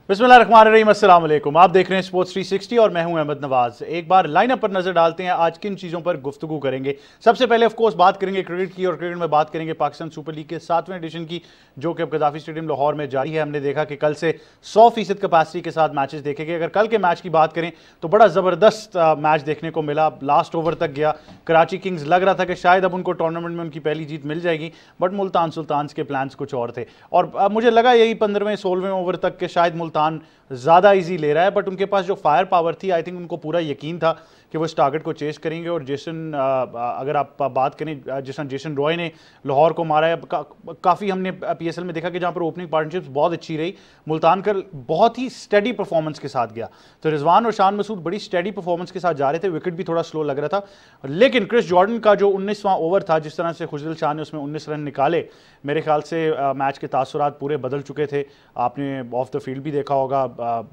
बिस्मिल्लाहिर्रहमानिर्रहीम, अस्सलाम वालेकुम। आप देख रहे हैं स्पोर्ट्स 360 और मैं हूं अहमद नवाज। एक बार लाइनअप पर नजर डालते हैं, आज किन चीज़ों पर गुफ्तगू करेंगे। सबसे पहले ऑफ कोर्स बात करेंगे क्रिकेट की, और क्रिकेट में बात करेंगे पाकिस्तान सुपर लीग के 7वें एडिशन की, जो कि अब गद्दाफी स्टेडियम लाहौर में जारी है। हमने देखा कि कल से 100% कैपेसिटी के साथ मैचेस देखे गए। अगर कल के मैच की बात करें तो बड़ा ज़बरदस्त मैच देखने को मिला, लास्ट ओवर तक गया। कराची किंग्स लग रहा था कि शायद अब उनको टूर्नामेंट में उनकी पहली जीत मिल जाएगी, बट मुल्तान सुल्तान्स के प्लान्स कुछ और थे। और मुझे लगा यही 15वें 16वें ओवर तक के शायद मुल्तान ज़्यादा इजी ले रहा है, बट उनके पास जो फायर पावर थी, आई थिंक उनको पूरा यकीन था कि वो इस टारगेट को चेस करेंगे। और अगर आप बात करें जेसन रॉय ने लाहौर को मारा है। काफ़ी हमने पीएसएल में देखा कि जहाँ पर ओपनिंग पार्टनरशिप्स बहुत अच्छी रही, मुल्तान कर बहुत ही स्टेडी परफॉर्मेंस के साथ गया। तो रिजवान और शान मसूद बड़ी स्टेडी परफॉर्मेंस के साथ जा रहे थे, विकेट भी थोड़ा स्लो लग रहा था। लेकिन क्रिस जॉर्डन का जो 19वां ओवर था, जिस तरह से खुशदिल शाह ने उसमें 19 रन निकाले, मेरे ख्याल से मैच के तासुरात पूरे बदल चुके थे। आपने ऑफ द फील्ड भी देखा होगा,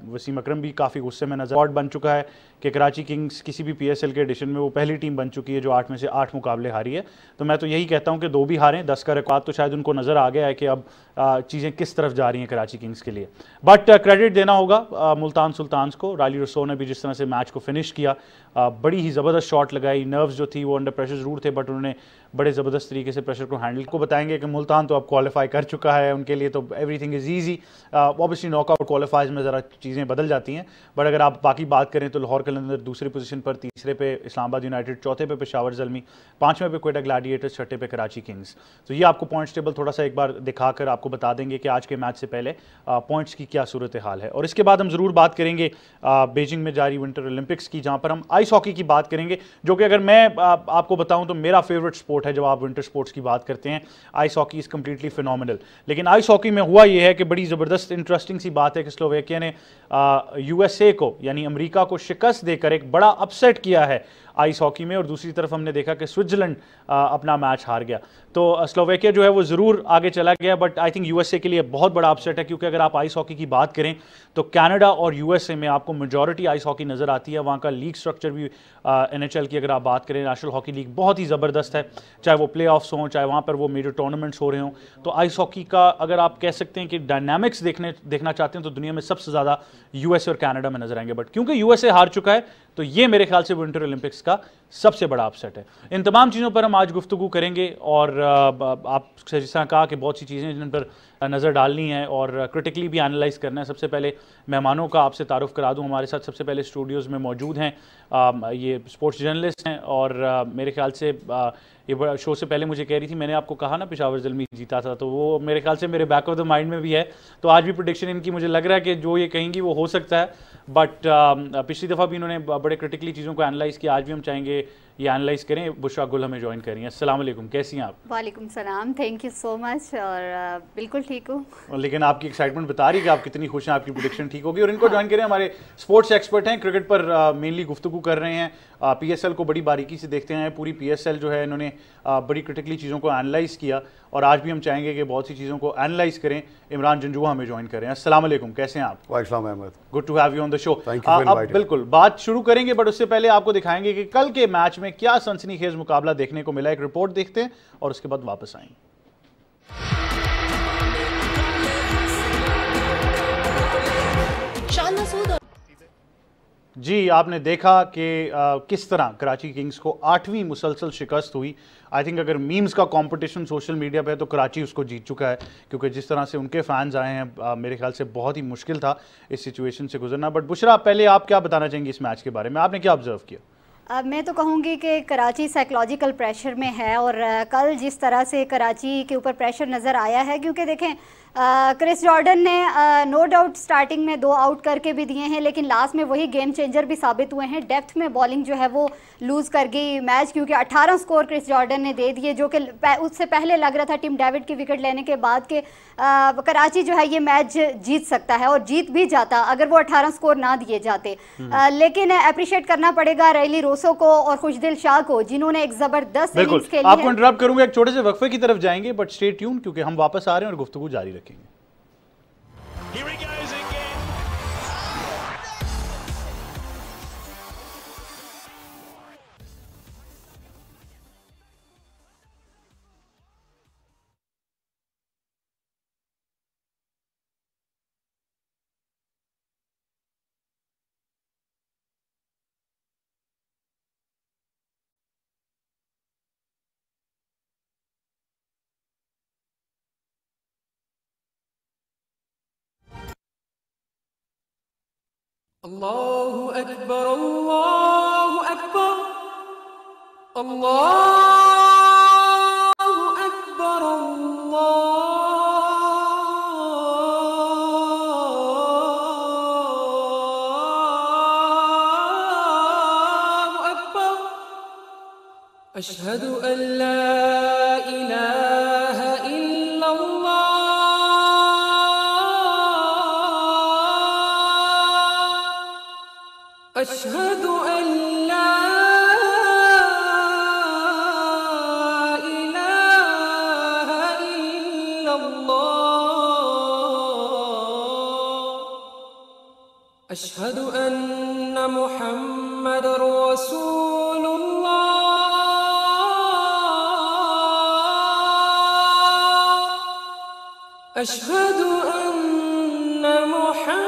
वसीम अकरम भी काफ़ी गुस्से में नजर बन चुका है कि कराची किंग्स किसी भी पीएसएल के एडिशन में वो पहली टीम बन चुकी है जो 8 में से 8 मुकाबले हारी है। तो मैं तो यही कहता हूं कि 2 भी हारें, 10 का रिकॉर्ड तो शायद उनको नज़र आ गया है कि अब चीज़ें किस तरफ जा रही हैं कराची किंग्स के लिए। बट क्रेडिट देना होगा मुल्तान सुल्तान्स को। राली रसो ने भी जिस तरह से मैच को फिनिश किया, बड़ी ही ज़बरदस्त शॉट लगाई। नर्व्स जो थी वो अंडर प्रेशर ज़रूर थे, बट उन्होंने बड़े ज़बरदस्त तरीके से प्रेशर को हैंडल को बताएंगे कि मुल्तान तो अब क्वालिफाई कर चुका है, उनके लिए तो everything is easy. Obviously knockout qualifies में ज़रा चीज़ें बदल जाती हैं, बट अगर आप बाकी बात करें तो लाहौर कलंदर दूसरी पोजीशन पर, तीसरे पे इस्लामाबाद यूनाइटेड, चौथे पे पेशावर ज़ल्मी, 5वें पे क्वेटा ग्लैडिएटर्स, छठे पे कराची किंग्स। तो ये आपको पॉइंट्स टेबल थोड़ा सा एक बार दिखाकर आपको बता देंगे कि आज के मैच से पहले पॉइंट्स की क्या सूरत हाल है। और इसके बाद हम ज़रूर बात करेंगे बीजिंग में जारी विंटर ओलंपिक्स की, जहाँ पर हम आइस हॉकी की बात करेंगे, जो कि अगर मैं आपको बताऊं तो मेरा फेवरेट स्पोर्ट है। जब आप विंटर स्पोर्ट्स की बात करते हैं, ice hockey is completely phenomenal. लेकिन आइस हॉकी में हुआ यह है कि बड़ी ज़बरदस्त इंटरेस्टिंग सी बात है कि स्लोवेकिया ने यूएसए को यानी अमेरिका को शिकस्त देकर एक बड़ा अपसेट किया है आइस हॉकी में। और दूसरी तरफ हमने देखा कि स्विट्जरलैंड अपना मैच हार गया। तो स्लोवेकिया जो है वो ज़रूर आगे चला गया, बट आई थिंक यूएसए के लिए बहुत बड़ा अपसेट है, क्योंकि अगर आप आइस हॉकी की बात करें तो कनाडा और यूएसए में आपको मेजॉरिटी आइस हॉकी नज़र आती है। वहाँ का लीग स्ट्रक्चर भी एनएचएल की अगर आप बात करें, नेशनल हॉकी लीग, बहुत ही ज़बरदस्त है। चाहे वो प्ले ऑफ्स हों, चाहे वहाँ पर वो मेजर टूर्नामेंट्स हो रहे हों। तो आइस हॉकी का अगर आप कह सकते हैं कि डायनामिक्स देखना चाहते हैं तो दुनिया में सबसे ज़्यादा यूएसए और कनाडा में नजर आएंगे। बट क्योंकि यूएसए हार चुका है, तो ये मेरे ख्याल से विंटर ओलंपिक्स का सबसे बड़ा अपसेट है। इन तमाम चीज़ों पर हम आज गुफ्तगू करेंगे, और आपसे जिस तरह कहा कि बहुत सी चीज़ें जिन पर नज़र डालनी है और क्रिटिकली भी एनालाइज करना है। सबसे पहले मेहमानों का आपसे तारुफ करा दूं। हमारे साथ सबसे पहले स्टूडियोज़ में मौजूद हैं ये स्पोर्ट्स जर्नलिस्ट हैं, और मेरे ख्याल से ये बड़ा शो से पहले मुझे कह रही थी, मैंने आपको कहा ना पेशावर ज़ल्मी जीता था, तो वो मेरे ख्याल से मेरे बैक ऑफ द माइंड में भी है। तो आज भी प्रेडिक्शन इनकी मुझे लग रहा है कि जो ये कहेंगी वो हो सकता है। बट पिछली दफ़ा भी इन्होंने बड़े क्रिटिकली चीज़ों को एनालाइज़ किया, आज भी हम चाहेंगे ये एनालाइज करें। बुशरा गुल हमें ज्वाइन करेंगे। अस्सलाम वालेकुम, कैसी हैं आप? वालेकुम सलाम, थैंक यू सो मच। और बिल्कुल ठीक हूँ। लेकिन आपकी एक्साइटमेंट बता रही है कि आप कितनी खुश हैं, आपकी प्रेडिक्शन ठीक होगी। और इनको ज्वाइन करें, हमारे स्पोर्ट्स एक्सपर्ट हैं, क्रिकेट पर मेनली गुफ्तगू कर रहे हैं, पीएसएल को बड़ी बारीकी से देखते हैं। पूरी पीएसएल जो है इन्होंने बड़ी क्रिटिकली चीज़ों को एनालाइज किया, और आज भी हम चाहेंगे कि बहुत सी चीज़ों को एनालाइज करें। इमरान जंजुआ हमें ज्वाइन करें। अस्सलाम वालेकुम, कैसे हैं आप? वालेकुम Ahmad, good to have you on the show. अब बिल्कुल बात शुरू करेंगे, बट उससे पहले आपको दिखाएंगे कि कल के मैच में क्या सनसनीखेज मुकाबला देखने को मिला। एक रिपोर्ट देखते हैं और उसके बाद वापस आएंगे। जी, आपने देखा कि किस तरह कराची किंग्स को 8वीं मुसलसल शिकस्त हुई। आई थिंक अगर मीम्स का कंपटीशन सोशल मीडिया पे है तो कराची उसको जीत चुका है, क्योंकि जिस तरह से उनके फैंस आए हैं, मेरे ख्याल से बहुत ही मुश्किल था इस सिचुएशन से गुजरना। बट बुशरा, पहले आप क्या बताना चाहेंगे इस मैच के बारे में, आपने क्या ऑब्जर्व किया? मैं तो कहूँगी कि कराची साइकोलॉजिकल प्रेशर में है, और कल जिस तरह से कराची के ऊपर प्रेशर नज़र आया है, क्योंकि देखें क्रिस जॉर्डन ने नो डाउट स्टार्टिंग में 2 आउट करके भी दिए हैं, लेकिन लास्ट में वही गेम चेंजर भी साबित हुए हैं। डेप्थ में बॉलिंग जो है वो लूज़ कर गई मैच, क्योंकि 18 स्कोर क्रिस जॉर्डन ने दे दिए, जो कि उससे पहले लग रहा था टिम डेविड की विकेट लेने के बाद के कराची जो है ये मैच जीत सकता है, और जीत भी जाता अगर वो 18 स्कोर ना दिए जाते। लेकिन अप्रिशिएट करना पड़ेगा रेली रोसो को और खुशदिल शाह को, जिन्होंने एक ज़बरदस्त इनिंग्स खेली है। आपको इंटरप्ट करूंगा, एक छोटे से वक्फे की तरफ जाएंगे, बट स्टे ट्यून, क्योंकि हम वापस आ रहे हैं और गुफ्तगू जारी रखेंगे। अल्लाहु अकबर, अल्लाहु अकबर, अल्लाहु अकबर, अल्लाहु अकबर, अशहदु अल्ला इलाहा इल्लल्लाह, अशहदु अल्ला इलाहा इल्लल्लाह, अशहदु अन्ना मुहम्मदर रसूलुल्लाह, अशहदु अन्ना मुहम्मदर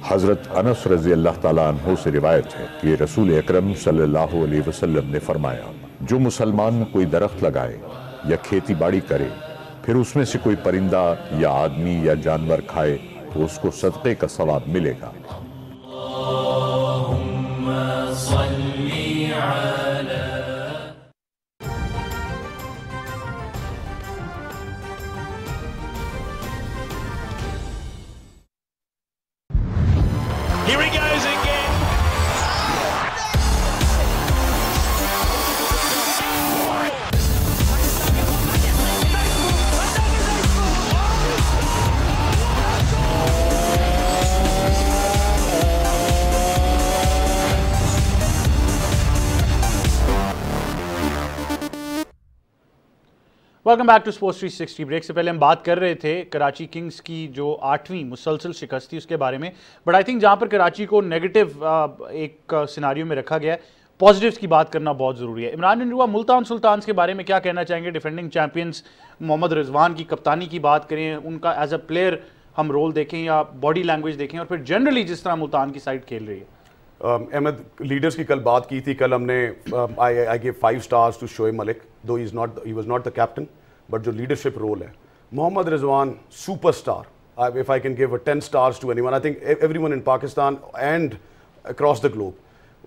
हज़रत अनस रज़ी अल्लाह ताला अन्हु से रिवायत है कि रसूल अकरम सल्लल्लाहु अलैहि वसल्लम ने फरमाया, जो मुसलमान कोई दरख्त लगाए या खेती बाड़ी करे, फिर उसमें से कोई परिंदा या आदमी या जानवर खाए तो उसको सदक़े का सवाब मिलेगा। Here he goes again. Welcome back to sports 360। Break से पहले हम बात कर रहे थे कराची किंग्स की जो 8वीं मुसलसल शिकस्त थी उसके बारे में, बट आई थिंक जहां पर कराची को नेगेटिव एक सिनारियो में रखा गया है, पॉजिटिव्स की बात करना बहुत ज़रूरी है। इमरान बिन मुल्तान सुल्तान्स के बारे में क्या कहना चाहेंगे? डिफेंडिंग चैंपियंस मोहम्मद रिजवान की कप्तानी की बात करें, उनका एज अ प्लेयर हम रोल देखें या बॉडी लैंग्वेज देखें, और फिर जनरली जिस तरह मुल्तान की साइड खेल रही है। अहमद, लीडर्स की कल बात की थी। कल हमने I give 5 stars to Shoaib Malik, though he was not the captain, but जो लीडरशिप रोल है, Mohammad Rizwan superstar. If I can give 10 stars to anyone, I think everyone in Pakistan and across the globe,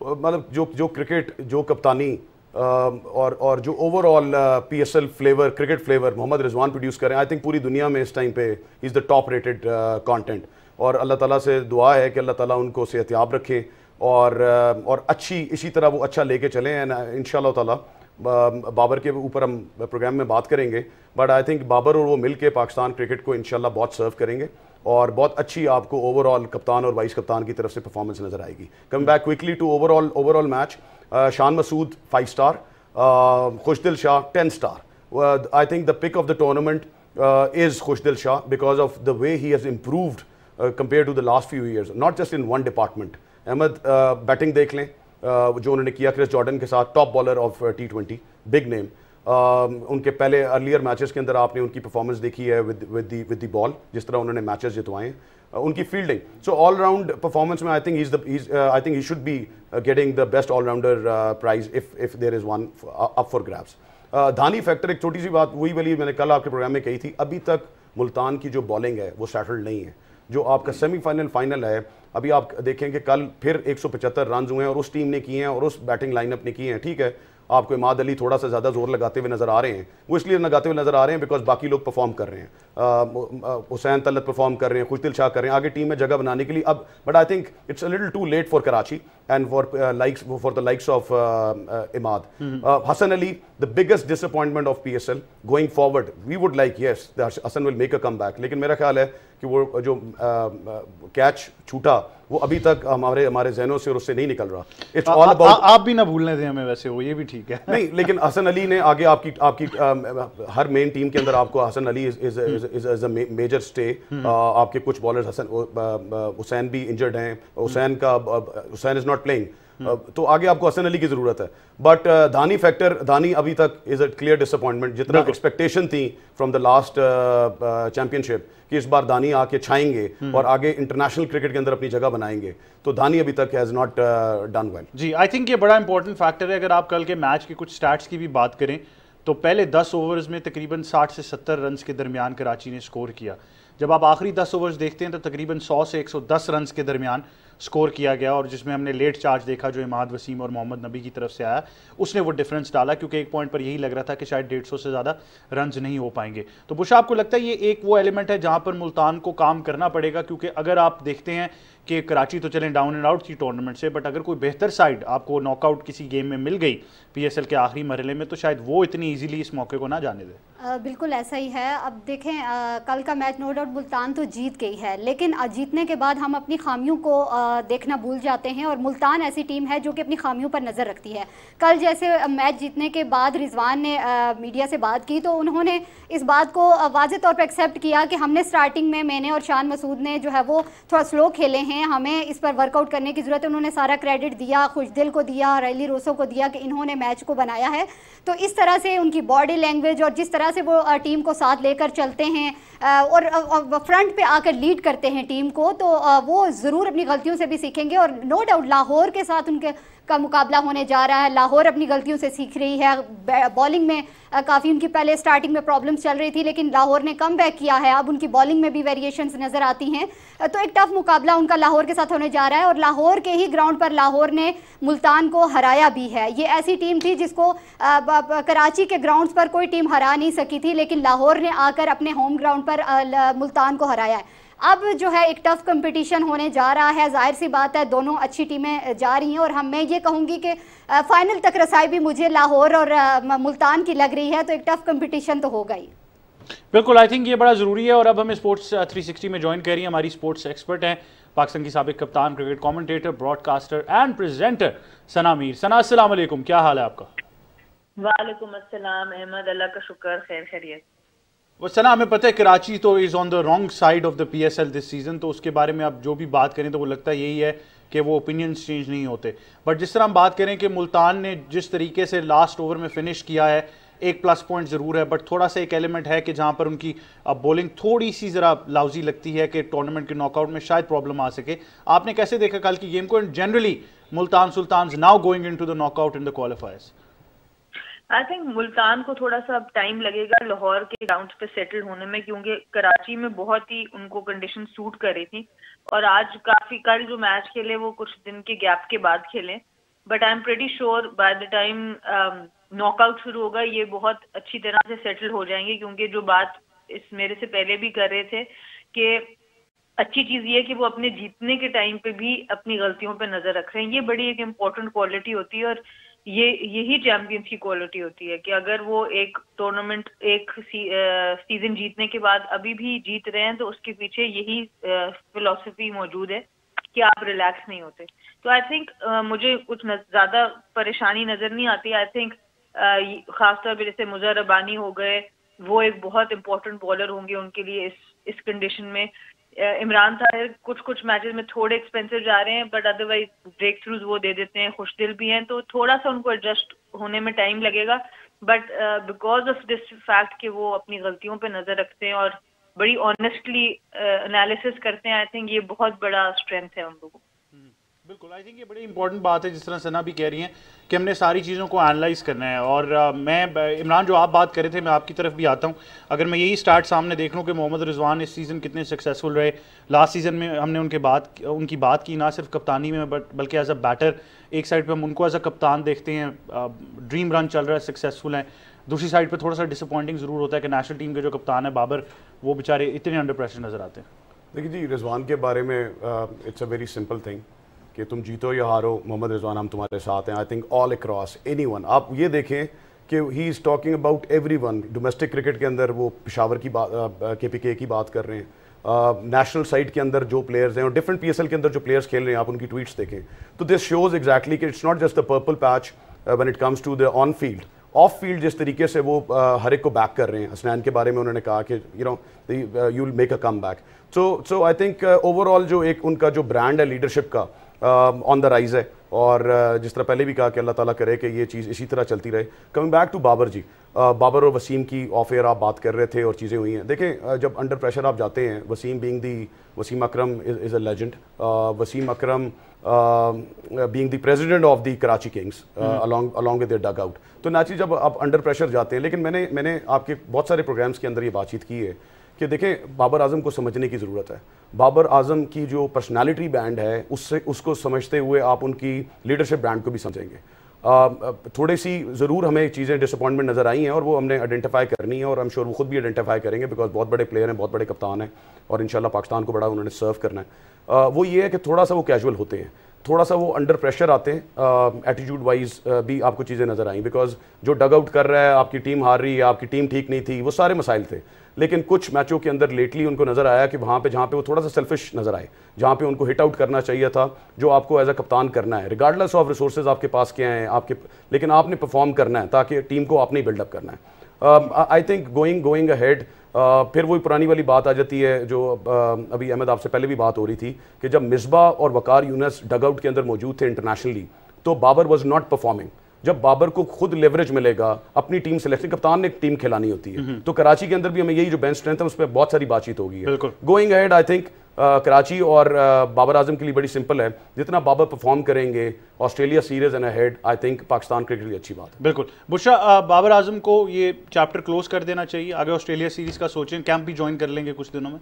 मतलब जो क्रिकेट, जो कप्तानी और जो overall PSL flavour, cricket flavour Mohammad Rizwan produce करें, I think पूरी दुनिया में इस टाइम पे is the top rated content. और अल्लाह ताला से दुआ है कि अल्लाह ताला उनको सेहतियाब रखे और अच्छी इसी तरह वो अच्छा लेके चलें। एंड इंशाल्लाह ताला बाबर के ऊपर हम प्रोग्राम में बात करेंगे, बट आई थिंक बाबर और वो मिल के पाकिस्तान क्रिकेट को इंशाल्लाह बहुत सर्व करेंगे और बहुत अच्छी आपको ओवरऑल कप्तान और वाइस कप्तान की तरफ से परफॉर्मेंस नजर आएगी। Come back quickly to overall match, Shan Masood 5 star, Khushdil Shah 10 star. I think the pick of the tournament is Khushdill Shah because of the way he has improved compare to the last few years, not just in one department. Ahmad batting देख लें जो उन्होंने किया Chris Jordan के साथ, top bowler of T20, big name. उनके पहले earlier matches के अंदर आपने उनकी परफॉर्मेंस देखी है विद द बॉल, जिस तरह उन्होंने मैचेस जितवाए हैं, उनकी fielding. So all round performance में I think he should be getting the best allrounder prize if there is one up for grabs. Dahani factor, एक छोटी सी बात वही वाली मैंने कल आपके प्रोग्राम में कही थी, अभी तक मुल्तान की जो बॉलिंग है वो सेटल्ड नहीं है। जो आपका सेमीफाइनल फाइनल है, अभी आप देखें कि कल फिर 175 रन हुए हैं और उस टीम ने किए हैं और उस बैटिंग लाइनअप ने किए हैं। ठीक है, आपको इमाद अली थोड़ा सा ज़्यादा जोर लगाते हुए नज़र आ रहे हैं, वो इसलिए लगाते हुए नज़र आ रहे हैं बिकॉज बाकी लोग परफॉर्म कर रहे हैं। हुसैन तलत परफॉर्म कर रहे हैं, खुशदिल शाह कर रहे हैं आगे टीम में जगह बनाने के लिए अब। But I think it's a little too late for Karachi and for the likes of Imad. Hasan Ali, the biggest disappointment of PSL going forward. We would like yes Hasan will make a come back, लेकिन मेरा ख्याल है कि वो जो कैच छूटा वो अभी तक हमारे जहनों से और उससे नहीं निकल रहा। इट्स ऑल अबाउट, आप भी ना भूलने दें हमें, वैसे वो ये भी ठीक है नहीं, लेकिन हसन अली ने आगे आपकी हर मेन टीम के अंदर आपको Hasan Ali is a major stay. आपके कुछ बॉलर्स हुसैन भी इंजर्ड हैं, हुसैन इज नॉट प्लेइंग, तो आगे आपको हसन अली की जरूरत है। बट धानी फैक्टर, धानी अभी तक इज अ क्लियर डिसअपॉइंटमेंट। जितना एक्सपेक्टेशन थी फ्रॉम द लास्ट चैंपियनशिप कि इस बार धानी आके छाएंगे और आगे इंटरनेशनल क्रिकेट के अंदर अपनी जगह बनाएंगे, तो धानी अभी तक हैज नॉट डन वेल। जी, आई थिंक ये बड़ा इंपॉर्टेंट फैक्टर है। अगर आप कल के मैच की कुछ स्टैट्स की भी बात करें तो पहले 10 ओवर्स में तकरीबन 60 से 70 रन के दरमियान कराची ने स्कोर किया। जब आप आखिरी 10 ओवर्स देखते हैं तो तकरीबन 100 से 110 रन के दरमियान स्कोर किया गया, और जिसमें हमने लेट चार्ज देखा जो इमाद वसीम और मोहम्मद नबी की तरफ से आया, उसने वो डिफरेंस डाला, क्योंकि एक पॉइंट पर यही लग रहा था कि शायद 150 से ज़्यादा रन्स नहीं हो पाएंगे। तो बुशा, आपको लगता है ये एक वो एलिमेंट है जहाँ पर मुल्तान को काम करना पड़ेगा? क्योंकि अगर आप देखते हैं कि कराची तो चलें डाउन एंड आउट थी टूर्नामेंट से, बट अगर कोई बेहतर साइड आपको नॉकआउट किसी गेम में मिल गई PSL के आखिरी मरहले में, तो शायद वो इतनी ईजीली इस मौके को ना जाने दे। बिल्कुल ऐसा ही है। अब देखें, कल का मैच नो डाउट मुल्तान तो जीत गई है, लेकिन जीतने के बाद हम अपनी खामियों को देखना भूल जाते हैं, और मुल्तान ऐसी टीम है जो कि अपनी खामियों पर नज़र रखती है। कल जैसे मैच जीतने के बाद रिजवान ने मीडिया से बात की, तो उन्होंने इस बात को वाज़े तौर पर एक्सेप्ट किया कि हमने स्टार्टिंग में, मैंने और शान मसूद ने जो है वो थोड़ा स्लो खेले हैं, हमें इस पर वर्कआउट करने की ज़रूरत है। उन्होंने सारा क्रेडिट दिया खुशदिल को दिया, रैली रोसो को दिया कि इन्होंने मैच को बनाया है। तो इस तरह से उनकी बॉडी लैंग्वेज और जिस तरह से वो टीम को साथ लेकर चलते हैं और फ्रंट पे आकर लीड करते हैं टीम को, तो वो ज़रूर अपनी गलतियों से भी सीखेंगे। और नो डाउट लाहौर के साथ उनके का मुकाबला होने जा रहा है। लाहौर अपनी गलतियों से सीख रही है। बॉलिंग में काफ़ी उनकी पहले स्टार्टिंग में प्रॉब्लम्स चल रही थी, लेकिन लाहौर ने कम बैक किया है। अब उनकी बॉलिंग में भी वेरिएशंस नज़र आती हैं। तो एक टफ मुकाबला उनका लाहौर के साथ होने जा रहा है, और लाहौर के ही ग्राउंड पर लाहौर ने मुल्तान को हराया भी है। ये ऐसी टीम थी जिसको कराची के ग्राउंड्स पर कोई टीम हरा नहीं सकी थी, लेकिन लाहौर ने आकर अपने होम ग्राउंड पर मुल्तान को हराया है। अब जो है एक टफ कंपटीशन होने जा रहा है। जाहिर सी बात है दोनों अच्छी टीमें जा रही हैं, और मैं ये कहूँगी कि फाइनल तक रसाई भी मुझे लाहौर और मुल्तान की लग रही है। तो एक टफ कंपटीशन तो होगा ही। बिल्कुल, आई थिंक ये बड़ा ज़रूरी है। और अब हमें स्पोर्ट्स 360 में ज्वाइन कर रही है हमारी स्पोर्ट्स एक्सपर्ट हैं, पाकिस्तान की साबिक कप्तान, cricket commentator, broadcaster and presenter Sana Mir. Sana, अस्सलाम वालेकुम, क्या हाल है आपका? वालेकुम अस्सलाम अहमद, अल्लाह का शुक्र, खैर खैरियत। वो सना, हमें पता है कराची तो is on the wrong side of the PSL this season, तो उसके बारे में आप जो भी बात करें तो वो लगता है यही है कि वो ओपिनियंस चेंज नहीं होते। बट जिस तरह हम बात करें कि मुल्तान ने जिस तरीके से लास्ट ओवर में फिनिश किया है, एक प्लस पॉइंट ज़रूर है, बट थोड़ा सा एक एलिमेंट है कि जहाँ पर उनकी बॉलिंग थोड़ी सी ज़रा लाउजी लगती है कि टूर्नामेंट के नॉकआउट में शायद प्रॉब्लम आ सके। आपने कैसे देखा कल की गेम को? And generally Multan Sultan now going into the knockout in the क्वालिफायर्स। I think Multan को थोड़ा सा टाइम लगेगा लाहौर के ग्राउंड पे सेटल होने में, क्योंकि कराची में बहुत ही उनको कंडीशन सूट कर रही थी, और आज काफी कल जो मैच खेले वो कुछ दिन के गैप के बाद खेले। But I am pretty sure by the time knockout शुरू होगा ये बहुत अच्छी तरह से सेटल हो जाएंगे, क्योंकि जो बात इस मेरे से पहले भी कर रहे थे कि अच्छी चीज ये है कि वो अपने जीतने के टाइम पे भी अपनी गलतियों पे नजर रख रहे हैं। ये बड़ी एक इम्पोर्टेंट क्वालिटी होती है, और यही चैंपियंस की क्वालिटी होती है कि अगर वो एक टूर्नामेंट एक सीजन जीतने के बाद अभी भी जीत रहे हैं, तो उसके पीछे यही फिलॉसफी मौजूद है कि आप रिलैक्स नहीं होते। तो आई थिंक मुझे कुछ ज्यादा परेशानी नजर नहीं आती। आई थिंक खासतौर पर जैसे मुजर रबानी हो गए, वो एक बहुत इंपॉर्टेंट बॉलर होंगे उनके लिए इस कंडीशन में। इमरान ताहिर कुछ मैचेस में थोड़े एक्सपेंसिव जा रहे हैं, बट अदरवाइज ब्रेक थ्रूज वो दे देते हैं, खुशदिल भी हैं, तो थोड़ा सा उनको एडजस्ट होने में टाइम लगेगा। But because of this fact कि वो अपनी गलतियों पे नजर रखते हैं और बड़ी ऑनेस्टली एनालिसिस करते हैं, आई थिंक ये बहुत बड़ा स्ट्रेंथ है उन लोगों को। बिल्कुल, आई थिंक ये बड़ी इंपॉर्टेंट बात है, जिस तरह सना भी कह रही हैं कि हमने सारी चीज़ों को एनालाइज करना है। और मैं इमरान जो आप बात कर रहे थे, मैं आपकी तरफ भी आता हूँ। अगर मैं यही स्टार्ट सामने देख लूँ कि मोहम्मद रिजवान इस सीज़न कितने सक्सेसफुल रहे, लास्ट सीज़न में हमने उनकी बात की ना सिर्फ कप्तानी में बल्कि एज अ बैटर। एक साइड पर हम उनको एज अ कप्तान देखते हैं, ड्रीम रन चल रहा है, सक्सेसफुल हैं। दूसरी साइड पर थोड़ा सा डिसअपॉइंटिंग ज़रूर होता है कि नेशनल टीम के जो कप्तान है बाबर, वो बेचारे इतने अंडर प्रेशर नज़र आते हैं। देखिए जी, रिजवान के बारे में it's a very simple thing कि तुम जीतो या हारो, मोहम्मद रिजवान हम तुम्हारे साथ हैं। I think all across anyone, आप ये देखें कि he is talking about everyone. Domestic cricket के अंदर वो पेशावर की बात, KPK की बात कर रहे हैं, नेशनल साइड के अंदर जो प्लेयर्स हैं और डिफरेंट PSL के अंदर जो प्लेयर्स खेल रहे हैं, आप उनकी ट्वीट्स देखें तो दिस शोज एग्जैक्टली कि it's not just the purple patch when it comes to the on field. Off field जिस तरीके से वो हर एक को बैक कर रहे हैं, हसनैन के बारे में उन्होंने कहा कि you will make a come back. So I think overall जो एक उनका जो ब्रांड है लीडरशिप का ऑन द राइज है। और जिस तरह पहले भी कहा कि अल्लाह ताला करे कि ये चीज़ इसी तरह चलती रहे। कमिंग बैक टू बाबर जी, बाबर और वसीम की ऑफ एयर आप बात कर रहे थे और चीज़ें हुई हैं। देखें, जब अंडर प्रेशर आप जाते हैं, Wasim Akram is a legend, Wasim Akram being the president of the Karachi Kings along with their dugout, तो नेचुरली जब आप अंडर प्रेशर जाते हैं। लेकिन मैंने आपके बहुत सारे प्रोग्राम्स के अंदर ये बातचीत की है कि देखें, बाबर आजम को समझने की ज़रूरत है। बाबर आजम की जो पर्सनालिटी बैंड है उसको समझते हुए आप उनकी लीडरशिप बैंड को भी समझेंगे। थोड़ी सी ज़रूर हमें चीज़ें डिसअपॉइंटमेंट नज़र आई हैं और वो हमने आइडेंटिफाई करनी है, और आई एम श्योर वो खुद भी आइडेंटिफाई करेंगे, बिकॉज बहुत बड़े प्लेयर हैं, बहुत बड़े कप्तान हैं और इंशाल्लाह पाकिस्तान को बड़ा उन्होंने सर्व करना है। वो ये है कि थोड़ा सा वो कैजुअल होते हैं, थोड़ा सा वो अंडर प्रेशर आते हैं। एटीट्यूड वाइज भी आपको चीज़ें नज़र आई, बिकॉज जो डग आउट कर रहा है, आपकी टीम हार रही है, आपकी टीम ठीक नहीं थी, वो सारे मसाइल थे। लेकिन कुछ मैचों के अंदर लेटली उनको नज़र आया कि वहाँ पे जहाँ पे वो थोड़ा सा सेल्फिश नज़र आए, जहाँ पे उनको हिट आउट करना चाहिए था, जो आपको एज अ कप्तान करना है, रिगार्डलेस ऑफ रिसोर्सेज आपके पास क्या हैं लेकिन आपने परफॉर्म करना है ताकि टीम को आपने बिल्डअप करना है। आई थिंक गोइंग अहेड फिर वही पुरानी वाली बात आ जाती है जो अभी अहमद आपसे पहले भी बात हो रही थी कि जब मिसबा और वकार यूनुस डगआउट के अंदर मौजूद थे इंटरनेशनली, तो बाबर वाज नॉट परफॉर्मिंग। जब बाबर को खुद लेवरेज मिलेगा, अपनी टीम सिलेक्शन, कप्तान ने एक टीम खिलानी होती है, तो कराची के अंदर भी हमें यही जो बेंच स्ट्रेंथ है उस पर बहुत सारी बातचीत होगी। Going ahead I think Karachi और बाबर आजम के लिए बड़ी सिंपल है, जितना बाबर परफॉर्म करेंगे Australia series and ahead, I think Pakistan cricket के लिए अच्छी बात है। बिल्कुल बुशरा, बाबर आजम को ये चैप्टर क्लोज कर देना चाहिए, आगे ऑस्ट्रेलिया सीरीज का सोचें, कैंप भी ज्वाइन कर लेंगे कुछ दिनों में।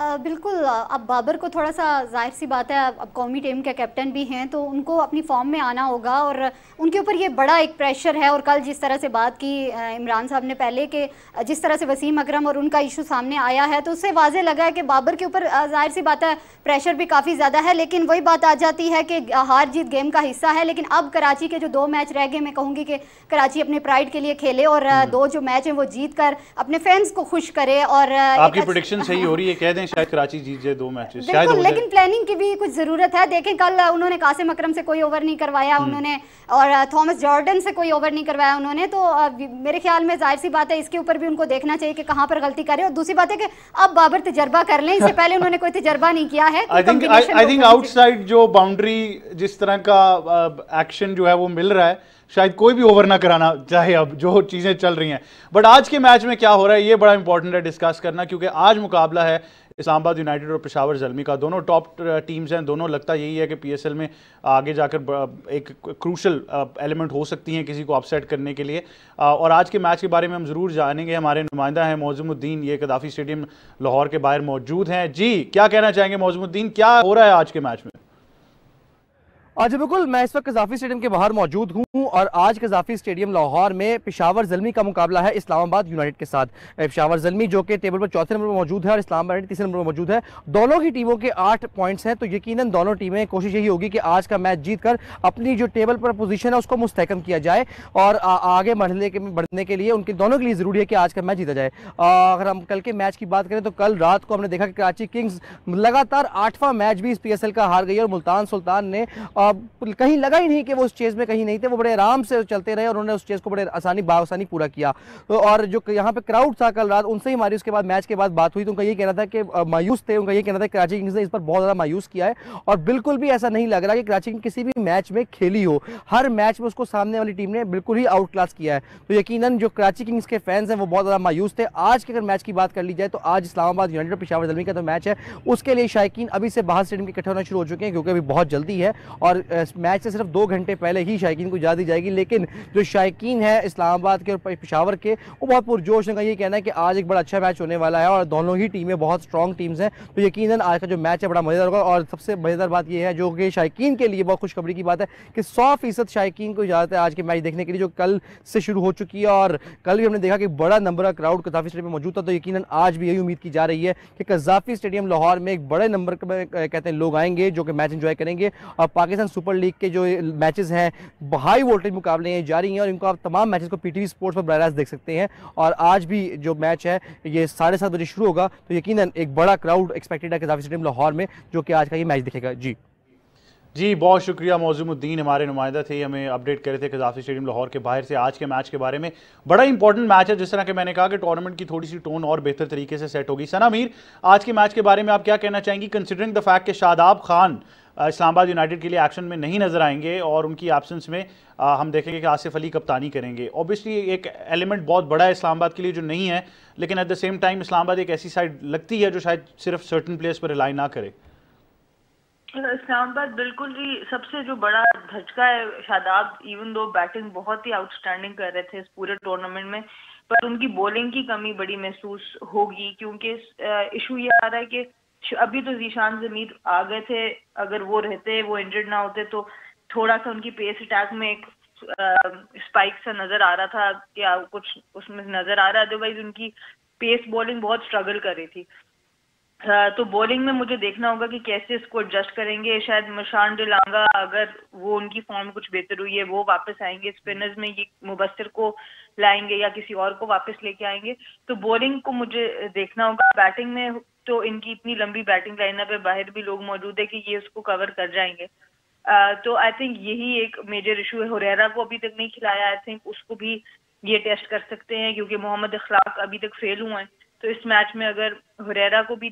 बिल्कुल, अब बाबर को थोड़ा सा जाहिर सी बात है, अब कौमी टीम के कैप्टन भी हैं तो उनको अपनी फॉर्म में आना होगा और उनके ऊपर ये बड़ा एक प्रेशर है। और कल जिस तरह से बात की इमरान साहब ने पहले कि जिस तरह से वसीम अकरम और उनका इशू सामने आया है, तो उससे वाज़ेह लगा है कि बाबर के ऊपर जाहिर सी बात है प्रेशर भी काफ़ी ज़्यादा है। लेकिन वही बात आ जाती है कि हार जीत गेम का हिस्सा है। लेकिन अब कराची के जो 2 मैच रह गए, मैं कहूँगी कि कराची अपने प्राइड के लिए खेले और 2 जो मैच हैं वो जीत कर अपने फैंस को खुश करे। और आपकी प्रेडिक्शन सही हो रही है, कह दें शायद कराची जीत 2 मैचेस शायद, लेकिन प्लानिंग की भी कुछ जरूरत है। देखें, कल उन्होंने कासिम अकरम से कोई ओवर नहीं करवाया उन्होंने, और थॉमस जॉर्डन से कोई ओवर नहीं करवाया उन्होंने, तो मेरे ख्याल में जाहिर सी बात है इसके ऊपर भी उनको देखना चाहिए कि कहां पर गलती करे। और दूसरी बात है कि अब बाबर तजर्बा कर लें, इससे पहले उन्होंने कोई तजर्बा नहीं किया है। आई थिंक आउटसाइड जो बाउंड्री जिस तरह का एक्शन जो है वो मिल रहा है, शायद कोई भी ओवर ना कराना चाहे अब जो चीज़ें चल रही हैं। बट आज के मैच में क्या हो रहा है ये बड़ा इंपॉर्टेंट है डिस्कस करना, क्योंकि आज मुकाबला है इस्लामाबाद यूनाइटेड और पेशावर ज़ल्मी का। दोनों टॉप टीम्स हैं, दोनों लगता यही है कि PSL में आगे जाकर एक क्रूशल एलिमेंट हो सकती हैं किसी को अपसेट करने के लिए। और आज के मैच के बारे में हम ज़रूर जानेंगे। हमारे नुमाइंदा हैं मौज़ूमुद्दीन, ये कदाफ़ी स्टेडियम लाहौर के बाहर मौजूद हैं। जी, क्या कहना चाहेंगे मौज़ूमुद्दीन, क्या हो रहा है आज के मैच में? आज बिल्कुल, मैं इस वक्त कज़ाफ़ी स्टेडियम के बाहर मौजूद हूँ और आज कज़ाफ़ी स्टेडियम लाहौर में पेशावर ज़ल्मी का मुकाबला है इस्लामाबाद यूनाइटेड के साथ। पेशावर ज़ल्मी जो कि टेबल पर 4थे नंबर पर मौजूद है और इस्लामाबाद यूनाइटेड 3रे नंबर पर मौजूद है। दोनों ही टीमों के 8 पॉइंट्स हैं, तो यकीनन दोनों टीमें कोशिश यही होगी कि आज का मैच जीत कर अपनी जो टेबल पर पोजीशन है उसको मुस्तहकम किया जाए और आगे बढ़ने के लिए उनके दोनों के लिए ज़रूरी है कि आज का मैच जीता जाए। अगर हम कल के मैच की बात करें तो कल रात को हमने देखा कि कराची किंग्स लगातार 8वां मैच भी इस PSL का हार गई और मुल्तान सुल्तान ने कहीं लगा ही नहीं कि वो उस चेज़ में कहीं नहीं थे, वो बड़े आराम से चलते रहे और उन्होंने उस चेज़ को बड़े आसानी पूरा किया। तो और जो यहाँ पे क्राउड था कल रात, उनसे ही हमारी उसके बाद मैच के बाद बात हुई, तो उनका ये कहना था कि मायूस थे, उनका ये कहना था कि कराची किंग्स ने इस पर बहुत ज़्यादा मायूस किया है और बिल्कुल भी ऐसा नहीं लग रहा कि कराची किंग्स किसी भी मैच में खेली हो। हर मैच में उसको सामने वाली टीम ने बिल्कुल ही आउट क्लास किया है। तो यकीनन जो कराची किंग्स के फैंस हैं वो बहुत ज़्यादा मायूस थे। आज के अगर मैच की बात कर ली जाए तो आज इस्लामाबाद यूनाइटेड और पेशावर ज़ल्मी का तो मैच है, उसके लिए शायकीन अभी से बाहर स्टेडियम के इकट्ठे होना शुरू हो चुके हैं क्योंकि अभी बहुत जल्दी है और मैच से सिर्फ 2 घंटे पहले ही शायकीन को इजाज़त दी जाएगी। लेकिन जो शायकीन है इस्लामाबाद के और पेशावर के, वो बहुत पुरजोश हैं। ये कहना है कि आज एक बड़ा अच्छा मैच होने वाला है और दोनों ही टीमें बहुत स्ट्रॉन्ग टीम्स हैं, तो यकीनन आज का जो मैच है बड़ा मज़ेदार होगा। और सबसे मज़ेदार बात यह है जो कि शायकीन के लिए बहुत खुशखबरी की बात है कि 100% शायकीन को इजाज़त है आज के मैच देखने के लिए, जो कल से शुरू हो चुकी है। और कल भी हमने देखा कि बड़ा नंबर का क्राउड कज़ाफ़ी स्टेडियम में मौजूद था, तो यकीनन आज भी यही उम्मीद की जा रही है कि कज़ाफ़ी स्टेडियम लाहौर में एक बड़े नंबर में कहते हैं लोग आएंगे जो कि मैच एंजॉय करेंगे। और पाकिस्तान सुपर लीग के जो मैचेस हैं, हाई वोल्टेज मुकाबले हैं जारी हैं और इनको आप तमाम मैचेस को पीटीवी स्पोर्ट्स पर बराह रास्त देख सकते हैं। और आज भी जो मैच है ये 7:30 बजे शुरू होगा, तो यकीनन एक बड़ा क्राउड एक्सपेक्टेड है कज़ाफ़ी स्टेडियम लाहौर में जो कि आज का ये मैच दिखेगा। जी बहुत शुक्रिया मौज़ूमुद्दीन, हमारे नुमाइंदा थे, हमें अपडेट कर रहे थे कज़ाफ़ी स्टेडियम लाहौर के बाहर से आज के मैच के बारे में। बड़ा इंपॉर्टेंट मैच है, जिस तरह के मैंने कहा कि टूर्नामेंट की थोड़ी सी टोन और बेहतर तरीके से सेट होगी। सना मीर, आज के मैच के बारे में आप क्या कहना चाहेंगी, कंसिडरिंग द फैक्ट कि शादाब खान इस्लामाबाद यूनाइटेड के लिए एक्शन में नहीं नजर आएंगे और उनकी एब्सेंस में हम देखेंगे कि आसिफ अली कप्तानी करेंगे। ऑब्वियसली एक एलिमेंट बहुत बड़ा है इस्लामाबाद के लिए जो नहीं है, लेकिन at the same time Islamabad एक ऐसी साइड लगती है जो शायद सिर्फ सर्टन प्लेयर्स पर रिलाई ना करे। इस्लामाबाद बिल्कुल ही सबसे जो बड़ा धचका है शादाब, इवन दो बैटिंग बहुत ही आउटस्टैंडिंग कर रहे थे इस पूरे टूर्नामेंट में, पर उनकी बॉलिंग की कमी बड़ी महसूस होगी क्योंकि इशू ये आ रहा है कि अभी तो जीशान जमीर आ गए थे, अगर वो रहते, वो इंजर्ड ना होते तो थोड़ा सा उनकी पेस अटैक में एक स्पाइक सा नजर आ रहा था, क्या कुछ उसमें नजर आ रहा है। अदरवाइज उनकी पेस बॉलिंग बहुत स्ट्रगल कर रही थी। तो बॉलिंग में मुझे देखना होगा कि कैसे इसको एडजस्ट करेंगे। शायद मशान डिलांगा, अगर वो उनकी फॉर्म कुछ बेहतर हुई है, वो वापस आएंगे। स्पिनर्स में ये मुबस्सिर को लाएंगे या किसी और को वापस लेके आएंगे। तो बॉलिंग को मुझे देखना होगा। बैटिंग में तो इनकी इतनी लंबी बैटिंग लाइनअप है, बाहर भी लोग मौजूद है कि ये उसको कवर कर जाएंगे। तो आई थिंक यही एक मेजर इशू है। हुरैरा को अभी तक नहीं खिलाया, आई थिंक उसको भी ये टेस्ट कर सकते हैं क्योंकि मोहम्मद इखलाक अभी तक फेल हुए हैं। तो इस मैच में अगर हुरैरा को भी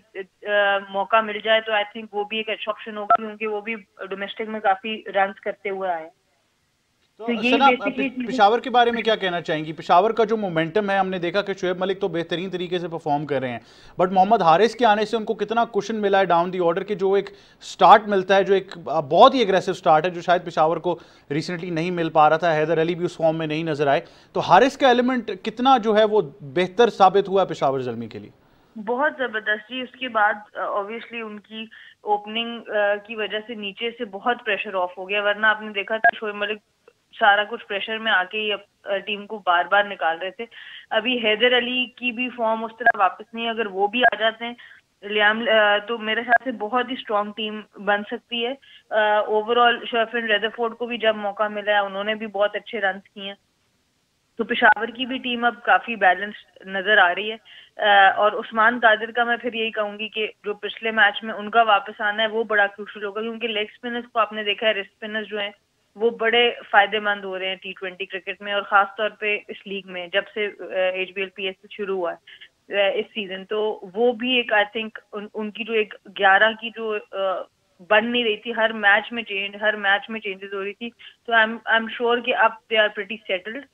मौका मिल जाए तो आई थिंक वो भी एक अच्छा ऑप्शन होगा क्योंकि वो भी डोमेस्टिक में काफी रन करते हुए आए। तो पेशावर के बारे में क्या कहना चाहेंगी? पेशावर का जो मोमेंटम है, हमने देखा कि शुएब मलिक तो बेहतरीन तरीके से परफॉर्म कर रहे हैं, बट मोहम्मद हारिस के आने से उनको कितना कुशन मिला है डाउन दी ऑर्डर के, जो एक स्टार्ट मिलता है, जो एक बहुत ही एग्रेसिव स्टार्ट है, जो शायद पेशावर को रिसेंटली नहीं मिल पा रहा था। हैदर अली भी उस फॉर्म में नहीं नजर आए, तो हारिस का एलिमेंट कितना जो है वो बेहतर साबित हुआ पेशावर ज़ल्मी के लिए? बहुत जबरदस्त जी। उसके बाद ऑब्वियसली उनकी ओपनिंग की वजह से नीचे से बहुत प्रेशर ऑफ हो गया, वरना आपने देखा था शुएब मलिक सारा कुछ प्रेशर में आके ही टीम को बार बार निकाल रहे थे। अभी हैदर अली की भी फॉर्म उस तरह वापस नहीं, अगर वो भी आ जाते हैं लियाम तो मेरे ख्याल से बहुत ही स्ट्रॉन्ग टीम बन सकती है। ओवरऑल शर्फिन रेदरफोर्ड को भी जब मौका मिला है उन्होंने भी बहुत अच्छे रन किए हैं। तो पेशावर की भी टीम अब काफी बैलेंस्ड नजर आ रही है। और उस्मान कादिर का मैं फिर यही कहूंगी कि जो पिछले मैच में उनका वापस आना है वो बड़ा क्रूशियल होगा क्योंकि लेग स्पिनर्स को आपने देखा है, रिस्ट स्पिनर्स जो हैं वो बड़े फायदेमंद हो रहे हैं T20 क्रिकेट में और खास तौर पे इस लीग में जब से HBL शुरू हुआ है इस सीजन। तो वो भी एक आई थिंक उनकी जो एक 11 की जो बन नहीं रही थी, हर मैच में चेंजेस हो रही थी। तो आई एम श्योर कि अब दे आर प्रीटी सेटल्ड।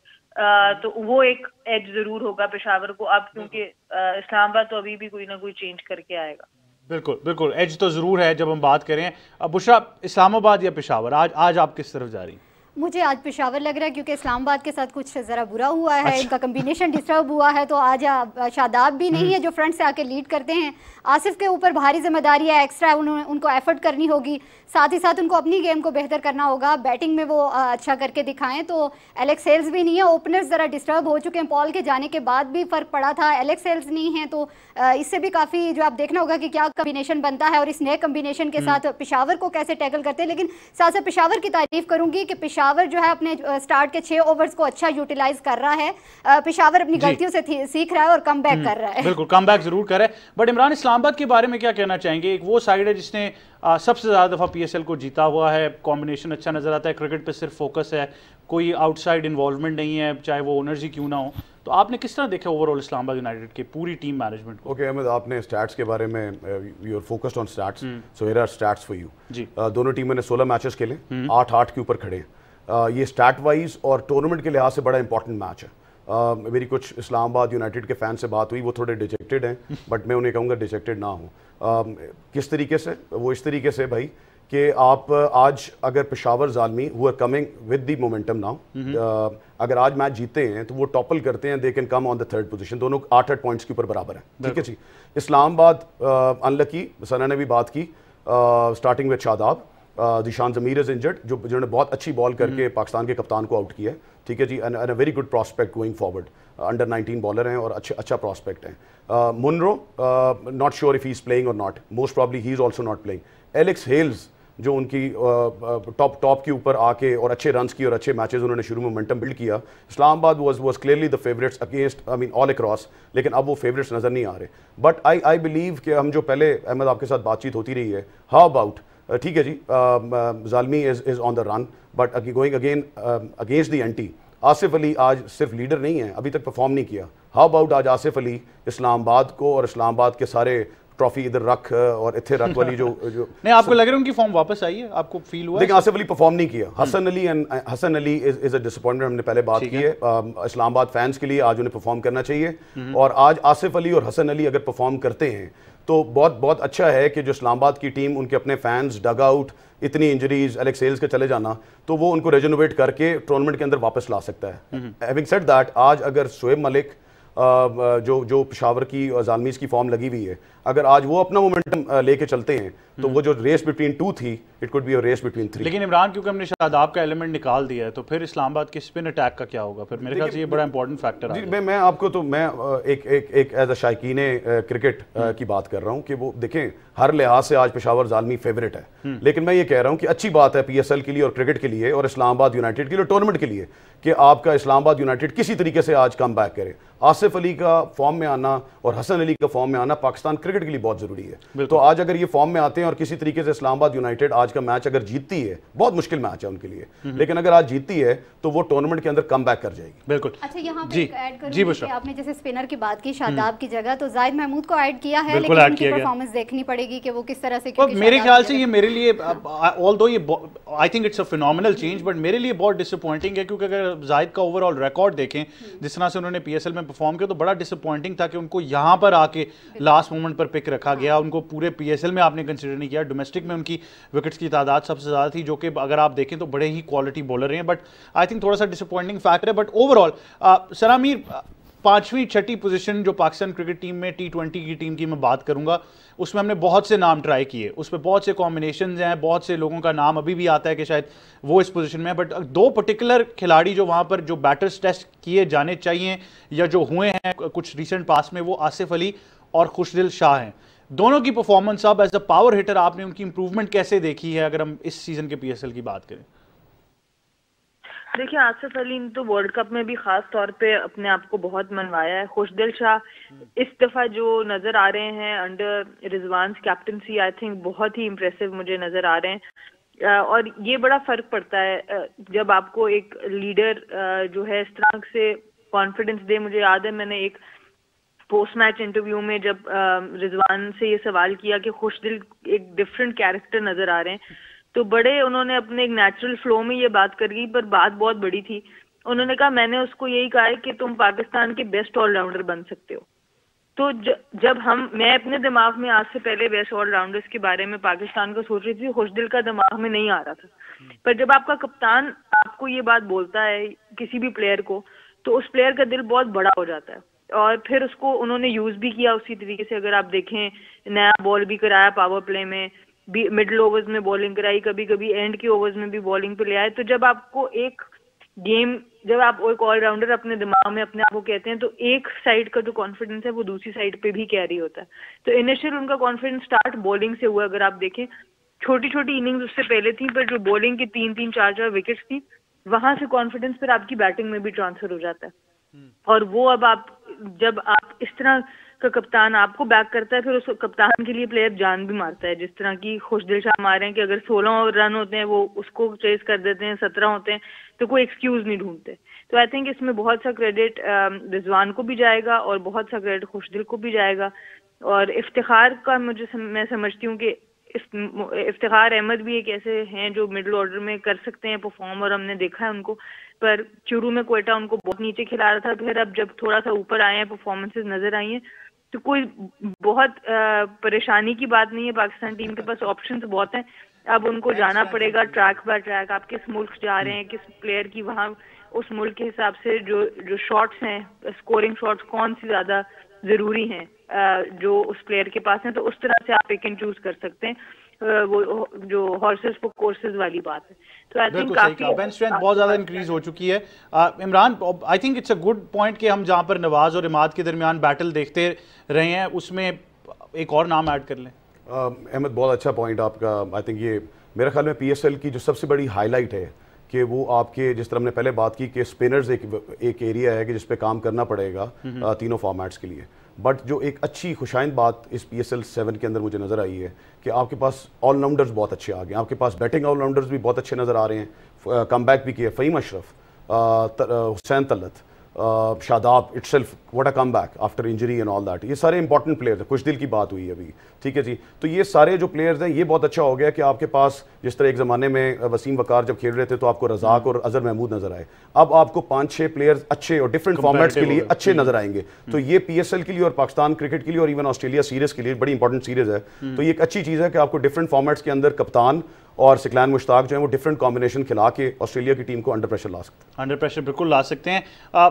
तो वो एक एज जरूर होगा पेशावर को अब, क्योंकि इस्लामाबाद तो अभी भी कोई ना कोई चेंज करके आएगा। बिल्कुल बिल्कुल, एज तो ज़रूर है जब हम बात करें। अब बुशरा, इस्लामाबाद या पेशावर, आज आप किस तरफ जा रही? मुझे आज पेशावर लग रहा है क्योंकि इस्लामाबाद के साथ कुछ ज़रा बुरा हुआ है। इनका कम्बिनेशन डिस्टर्ब हुआ है, तो आज शादाब भी नहीं है जो फ्रंट से आके लीड करते हैं। आसिफ के ऊपर भारी जिम्मेदारी है, एक्स्ट्रा उनको एफर्ट करनी होगी, साथ ही साथ उनको अपनी गेम को बेहतर करना होगा। बैटिंग में वो अच्छा करके दिखाएं। तो एलेक्स हेल्स भी नहीं है, ओपनर्स ज़रा डिस्टर्ब हो चुके हैं, पॉल के जाने के बाद भी फ़र्क पड़ा था। एलेक्स हेल्स नहीं है, तो इससे भी काफ़ी जो आप देखना होगा कि क्या कम्बिनेशन बनता है और इस नए कम्बिनेशन के साथ पेशावर को कैसे टैकल करते हैं। लेकिन साथ साथ पेशावर की तारीफ करूँगी कि पेशावर जो है अपने स्टार्ट के 6 ओवर्स को अच्छा यूटिलाइज कर रहा है, पेशावर अपनी गलतियों से सीख रहा है और कम बैक कर रहा है। बिल्कुल कम बैक जरूर कर रहा है। बट इमरान, इस्लामाबाद के बारे में क्या कहना चाहेंगे? एक वो साइड है जिसने सबसे ज़्यादा दफ़ा PSL को जीता हुआ है, कॉम्बिनेशन अच्छा नज़र आता है, क्रिकेट पे सिर्फ फोकस है, कोई आउटसाइड इन्वॉल्वमेंट नहीं है, चाहे वो ओनर्स ही क्यों ना हो। तो आपने किस तरह देखा ओवरऑल इस्लामाबाद यूनाइटेड की पूरी टीम मैनेजमेंट को? ओके अहमद, आपने स्टैट्स के बारे में, you are focused on stats, so here are stats for you जी। दोनों टीमों ने 16 मैचेस खेले, 8-8 के ऊपर खड़े। ये स्टैट वाइज और टूर्नामेंट के लिहाज से बड़ा इंपॉर्टेंट मैच है। मेरी कुछ इस्लामाबाद यूनाइटेड के फैन से बात हुई, वो थोड़े डिजेक्टेड हैं, बट मैं उन्हें कहूँगा डिजेक्टेड ना हो। किस तरीके से? वो इस तरीके से भाई कि आप आज अगर Peshawar Zalmi who are coming with the momentum now, अगर आज मैच जीते हैं तो वो टॉपल करते हैं, they can come on the 3rd position, दोनों 8-8 पॉइंट्स के ऊपर बराबर है, ठीक है जी। इस्लामाबाद अनलकी, सना ने भी बात की, starting with Shadab, दिशान Zamir is injured, जिन्होंने बहुत अच्छी बॉल करके पाकिस्तान के कप्तान को आउट किया है, ठीक है जी, and a very good prospect going forward, under 19 bowler हैं और अच्छा प्रॉस्पेक्ट हैं। Munro, not sure if he is playing or not, most probably he is also not playing. Alex Hales जो उनकी टॉप के ऊपर आके और अच्छे रन्स की और अच्छे मैचेस उन्होंने शुरू में मोमेंटम बिल्ड किया। Islamabad was clearly the favourites against, I mean all across, लेकिन अब वो फेवरेट्स नज़र नहीं आ रहे। बट आई बिलीव कि हम जो पहले अहमद आपके साथ बातचीत होती रही है, हाउ अबाउट, ठीक है जी, Zalmi is on the run, but going again against the anti. Asif Ali आज सिर्फ लीडर नहीं है, अभी तक परफॉर्म नहीं किया। हाउ अबाउट आज आसिफ अली इस्लामाबाद को और इस्लामाबाद के सारे ट्रॉफी इधर रख और इतने रख वाली जो नहीं, आपको लग रहा है उनकी फॉर्म वापस आई है? आपको फील हुआ? देखिए, आसिफ अली परफॉर्म नहीं किया। Hasan Ali is a disappointment, हमने पहले बात की है। इस्लामाबाद फैंस के लिए आज उन्हें परफॉर्म करना चाहिए, और आज आसिफ अली और हसन अली अगर परफॉर्म करते हैं तो बहुत अच्छा है कि जो इस्लामाबाद की टीम, उनके अपने फैंस, डग आउट, इतनी इंजरीज, एलेक्स हेल्स के चले जाना, तो वो उनको रेजोनोवेट करके टूर्नामेंट के अंदर वापस ला सकता है। हैविंग सेड दैट, आज अगर शोएब मलिक जो पेशावर की और ज़ालमीज़ की फॉर्म लगी हुई है, अगर आज वो अपना मोमेंटम लेके चलते हैं तो वो जो रेस बिटवीन 2 थी, it could be a race between 3। लेकिन इमरान, क्योंकि हमने शादाब का एलिमेंट निकाल दिया है, तो फिर इस्लामाबाद के स्पिन अटैक का क्या होगा? फिर मेरे ख्याल से ये बड़ा इंपॉर्टेंट फैक्टर है। मैं आपको तो मैं एक एज अ शायकीने क्रिकेट की बात कर रहा हूँ कि वो देखें, हर लिहाज से आज पेशावर ज़ालमी फेवरेट है, लेकिन मैं ये कह रहा हूँ कि अच्छी बात है PSL के लिए और क्रिकेट के लिए और इस्लामाबाद यूनाइटेड के लिए, टूर्नामेंट के लिए, कि आपका इस्लामाबाद यूनाइटेड किसी तरीके से आज कम बैक करे। आसिफ अली का फॉर्म में आना और हसन अली का फॉर्म में आना पाकिस्तान क्रिकेट के लिए बहुत जरूरी है। तो आज अगर ये फॉर्म में आते हैं और किसी तरीके से इस्लामाबाद यूनाइटेड आज का मैच अगर जीतती है, बहुत मुश्किल मैच है उनके लिए, लेकिन अगर आज जीतती है तो वो टूर्नामेंट के अंदर कम बैक कर जाएगी। बिल्कुल। अच्छा, यहाँ पे ऐड करूंगी कि आपने जैसे स्पिनर की बात की शादाब की जगह, तो जाहिद महमूद को ऐड किया है, लेकिन उनकी परफॉर्मेंस देखनी पड़ेगी कि वो किस तरह से, क्योंकि मेरे ख्याल से ये मेरे लिए, ऑल्दो ये आई think it's a phenomenal change, but मेरे लिए बहुत डिसअपॉइंटिंग है, क्योंकि अगर जाहिद का ओवरऑल रिकॉर्ड देखें, जिस तरह से उन्होंने PSL में परफॉर्म किया, तो बड़ा डिसअपॉइंटिंग था कि उनको यहाँ पर आके लास्ट मोमेंट पर पिक रखा गया। उनको पूरे PSL में आपने कंसिडर नहीं किया। डोमेस्टिक में उनकी विकेट्स की तादाद सबसे ज़्यादा थी, जो कि अगर आप देखें तो बड़े ही क्वालिटी बॉलर हैं, बट आई थिंक थोड़ा सा डिसअपॉइंटिंग फैक्टर है। बट ओवरऑल सनामीर, 5वीं-6वीं पोजीशन जो पाकिस्तान क्रिकेट टीम में T20 की टीम की मैं बात करूंगा, उसमें हमने बहुत से नाम ट्राई किए, उसमें बहुत से कॉम्बिनेशंस हैं, बहुत से लोगों का नाम अभी भी आता है कि शायद वो इस पोजीशन में है, बट 2 पर्टिकुलर खिलाड़ी जो वहाँ पर जो बैटर्स टेस्ट किए जाने चाहिए या जो हुए हैं कुछ रिसेंट पास में, वो आसिफ अली और खुशदिल शाह हैं। दोनों की परफॉर्मेंस अब एज अ पावर हिटर आपने उनकी इंप्रूवमेंट कैसे देखी है, अगर हम इस सीजन के PSL की बात करें? देखिए, आसिफ अली ने तो वर्ल्ड कप में भी खास तौर पे अपने आप को बहुत मनवाया है। खुशदिल शाह इस दफा जो नजर आ रहे हैं under Rizwan captaincy, I think बहुत ही इम्प्रेसिव मुझे नजर आ रहे हैं, और ये बड़ा फर्क पड़ता है जब आपको एक लीडर जो है इस तरह से कॉन्फिडेंस दे। मुझे याद है मैंने एक पोस्ट मैच इंटरव्यू में जब रिजवान से ये सवाल किया कि खुशदिल एक डिफरेंट कैरेक्टर नजर आ रहे हैं, तो बड़े उन्होंने अपने एक नेचुरल फ्लो में ये बात कर दी, पर बात बहुत बड़ी थी। उन्होंने कहा, मैंने उसको यही कहा है कि तुम पाकिस्तान के बेस्ट ऑलराउंडर बन सकते हो। तो जब मैं अपने दिमाग में आज से पहले बेस्ट ऑलराउंडर्स के बारे में पाकिस्तान को सोच रही थी, खुशदिल का दिमाग में नहीं आ रहा था, पर जब आपका कप्तान आपको ये बात बोलता है किसी भी प्लेयर को, तो उस प्लेयर का दिल बहुत बड़ा हो जाता है, और फिर उसको उन्होंने यूज भी किया उसी तरीके से। अगर आप देखें, नया बॉल भी कराया पावर प्ले में, मिडिल ओवर्स में बॉलिंग कराई, कभी कभी एंड के ओवर्स में भी बॉलिंग पे ले आए। तो जब आपको एक गेम, जब आप एक ऑलराउंडर अपने दिमाग में अपने आप को कहते हैं, तो एक साइड का जो कॉन्फिडेंस है वो दूसरी साइड पे भी कैरी होता है। तो इनिशियल उनका कॉन्फिडेंस स्टार्ट बॉलिंग से हुआ। अगर आप देखें, छोटी छोटी इनिंग्स उससे पहले थी, पर जो बॉलिंग की 3-3, 4-4 विकेट्स थी, वहां से कॉन्फिडेंस फिर आपकी बैटिंग में भी ट्रांसफर हो जाता है। और वो अब जब आप इस तरह का कप्तान आपको बैक करता है, फिर उस कप्तान के लिए प्लेयर जान भी मारता है। जिस तरह की खुशदिल शाह मारे हैं कि अगर 16 रन होते हैं वो उसको चेस कर देते हैं, 17 होते हैं तो कोई एक्सक्यूज नहीं ढूंढते। तो आई थिंक इसमें बहुत सा क्रेडिट रिजवान को भी जाएगा और बहुत सा क्रेडिट खुशदिल को भी जाएगा। और इफ्तिखार का मैं समझती हूँ कि इफ्तिखार अहमद भी एक ऐसे हैं जो मिडिल ऑर्डर में कर सकते हैं परफॉर्म, और हमने देखा है उनको। पर शुरू में क्वेटा उनको बहुत नीचे खिला रहा था, फिर अब जब थोड़ा सा ऊपर आए हैं, परफॉर्मेंसेस नजर आई हैं, तो कोई बहुत परेशानी की बात नहीं है। पाकिस्तान टीम के पास ऑप्शंस बहुत हैं। अब उनको जाना पड़ेगा ट्रैक बाय ट्रैक, आप किस मुल्क जा रहे हैं, किस प्लेयर की वहाँ उस मुल्क के हिसाब से जो शॉट्स हैं, स्कोरिंग शॉट्स कौन सी ज्यादा जरूरी हैं जो उस प्लेयर के पास हैं, तो उस तरह से आप पिक एंड चूज कर सकते हैं। वो जो हॉर्सेस फॉर कोर्सेज वाली बात है। तो आई थिंक काफी बेंच स्ट्रेंथ बहुत ज्यादा इंक्रीज हो चुकी है। इमरान, आई think it's a good point कि हम जहां पर नवाज और इमाद के दरमियान बैटल देखते रहे हैं उसमें एक और नाम ऐड कर लें। अहमद, बहुत अच्छा पॉइंट आपका। आई थिंक ये मेरे ख्याल में PSL की जो सबसे बड़ी हाईलाइट है कि वो आपके, जिस तरह हमने पहले बात की कि स्पिनर्स एक एरिया है कि जिस पे काम करना पड़ेगा तीनों फॉर्मेट्स के लिए। बट जो एक अच्छी खुशाइंद बात इस PSL 7 के अंदर मुझे नज़र आई है कि आपके पास ऑलराउंडर्स बहुत अच्छे आ गए। आपके पास बैटिंग ऑलराउंडर्स भी बहुत अच्छे नज़र आ रहे हैं। कम बैक भी किए Faheem Ashraf, Hussain Talat, Shadab itself, what a come back after injury and all that. ये सारे इंपॉर्टेंट प्लेयर्स हैं। खुशदिल की बात हुई अभी, ठीक है जी। तो ये सारे जो प्लेयर्स हैं, ये बहुत अच्छा हो गया कि आपके पास, जिस तरह एक ज़माने में वसीम वकार जब खेल रहे थे तो आपको रज़ाक और अजहर महमूद नजर आए, अब आपको 5-6 प्लेयर्स अच्छे और डिफरेंट फॉर्मेट्स के लिए अच्छे नजर आएंगे। तो ये PSL के लिए और पाकिस्तान क्रिकेट के लिए और इवन ऑस्ट्रेलिया सीरीज के लिए बड़ी इंपॉर्टेंट सीरीज है। तो ये एक अच्छी चीज़ है कि आपको डिफरेंट फॉर्मेट्स के अंदर कप्तान और सिकलान मुश्ताक जो है वो डिफरेंट कॉम्बिनेशन खिला के ऑस्ट्रेलिया की टीम को अंडर प्रेशर ला सकते हैं। अंडर प्रेशर बिल्कुल ला सकते हैं।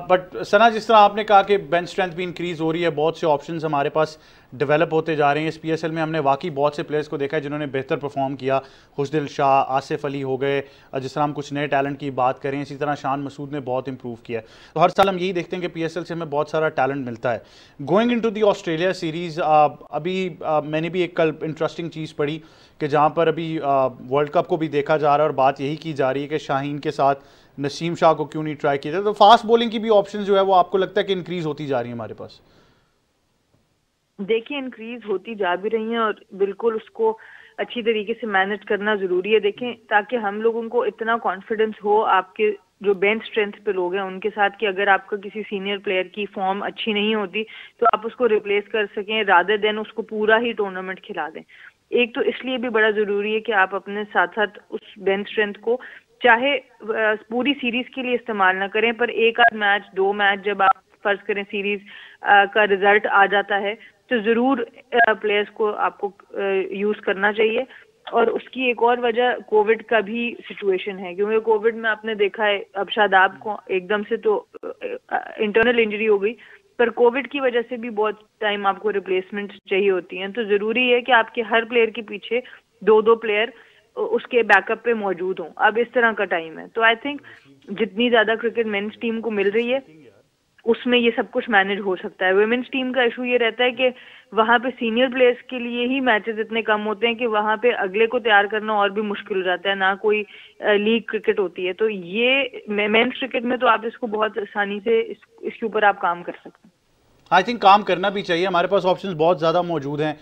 बट सना, जिस तरह आपने कहा कि बेंच स्ट्रेंथ भी इंक्रीज हो रही है, बहुत से ऑप्शंस हमारे पास डेवलप होते जा रहे हैं। इस PSL में हमने वाकई बहुत से प्लेयर्स को देखा है जिन्होंने बेहतर परफॉर्म किया। खुशदिल शाह, आसिफ अली हो गए, जिस तरह हम कुछ नए टैलेंट की बात करें, इसी तरह शान मसूद ने बहुत इंप्रूव किया। तो हर साल हम यही देखते हैं कि PSL से हमें बहुत सारा टैलेंट मिलता है। Going into the Australia series, अभी मैंने भी एक कल इंटरेस्टिंग चीज़ पढ़ी कि जहाँ पर अभी वर्ल्ड कप को भी देखा जा रहा है और बात यही की जा रही है कि शाहीन के साथ नसीम शाह को क्यों नहीं ट्राई किया जाए। तो फास्ट बॉलिंग की भी ऑप्शन जो है वो आपको लगता है कि इंक्रीज होती जा रही है हमारे पास? देखिए, इंक्रीज होती जा भी रही हैं और बिल्कुल उसको अच्छी तरीके से मैनेज करना जरूरी है। देखें, ताकि हम लोगों को इतना कॉन्फिडेंस हो आपके जो बेंच स्ट्रेंथ पे लोग हैं उनके साथ कि अगर आपका किसी सीनियर प्लेयर की फॉर्म अच्छी नहीं होती तो आप उसको रिप्लेस कर सकें, रादर देन उसको पूरा ही टूर्नामेंट खिला दें। एक तो इसलिए भी बड़ा जरूरी है कि आप अपने साथ साथ उस बेंच स्ट्रेंथ को चाहे पूरी सीरीज के लिए इस्तेमाल ना करें, पर एक आध मैच, 2 मैच जब आप फर्ज करें सीरीज का रिजल्ट आ जाता है तो जरूर प्लेयर्स को आपको यूज करना चाहिए। और उसकी एक और वजह कोविड का भी सिचुएशन है, क्योंकि कोविड में आपने देखा है अब शादाब को एकदम से तो इंटरनल इंजरी हो गई, पर कोविड की वजह से भी बहुत टाइम आपको रिप्लेसमेंट चाहिए होती हैं। तो जरूरी है कि आपके हर प्लेयर के पीछे 2-2 प्लेयर उसके बैकअप पे मौजूद हों। अब इस तरह का टाइम है, तो आई थिंक जितनी ज्यादा क्रिकेट मेंस टीम को मिल रही है उसमें ये सब कुछ मैनेज हो सकता है। वुमेन्स टीम का इशू ये रहता है कि वहाँ पे सीनियर प्लेयर्स के लिए ही मैचेस इतने कम होते हैं कि वहाँ पे अगले को तैयार करना और भी मुश्किल हो जाता है, ना कोई लीग क्रिकेट होती है। तो ये मेंस क्रिकेट में तो आप इसको बहुत आसानी से इसके ऊपर आप काम कर सकते हैं। आई थिंक काम करना भी चाहिए, हमारे पास ऑप्शंस बहुत ज़्यादा मौजूद हैं।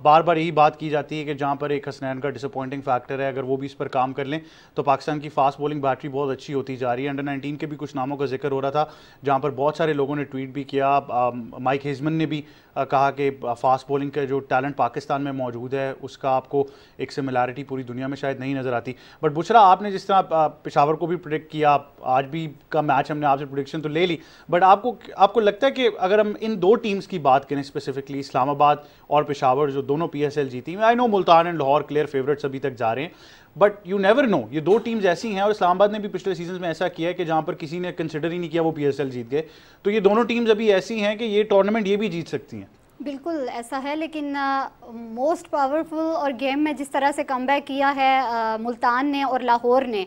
बार बार यही बात की जाती है कि जहाँ पर एक हसनैन का डिसअपॉइंटिंग फैक्टर है, अगर वो भी इस पर काम कर लें तो पाकिस्तान की फास्ट बॉलिंग बैटरी बहुत अच्छी होती जा रही है। अंडर 19 के भी कुछ नामों का जिक्र हो रहा था जहाँ पर बहुत सारे लोगों ने ट्वीट भी किया। माइक हेजमन ने भी कहा कि फास्ट बॉलिंग का जो टैलेंट पाकिस्तान में मौजूद है उसका आपको एक सिमिलैरिटी पूरी दुनिया में शायद नहीं नज़र आती। बट बुशरा, आपने जिस तरह पेशावर को भी प्रेडिक्ट किया, आज भी का मैच हमने आपसे प्रेडिक्शन तो ले ली, बट आपको लगता है कि अगर हम इन 2 टीम्स की बात करें स्पेसिफिकली, इस्लामाबाद और पेशावर जो दोनों PSL जीती, I know Multan and Lahore clear favourites अभी तक जा रहे हैं, बट यू नेवर नो, ये 2 टीम्स ऐसी हैं और इस्लामाबाद ने भी पिछले सीजन में ऐसा किया है कि जहाँ पर किसी ने कंसिडर ही नहीं किया वो PSL जीत गए। तो ये दोनों टीम्स अभी ऐसी हैं कि ये टूर्नामेंट ये भी जीत सकती हैं। बिल्कुल ऐसा है, लेकिन मोस्ट पावरफुल और गेम में जिस तरह से कमबैक किया है मुल्तान ने और लाहौर ने,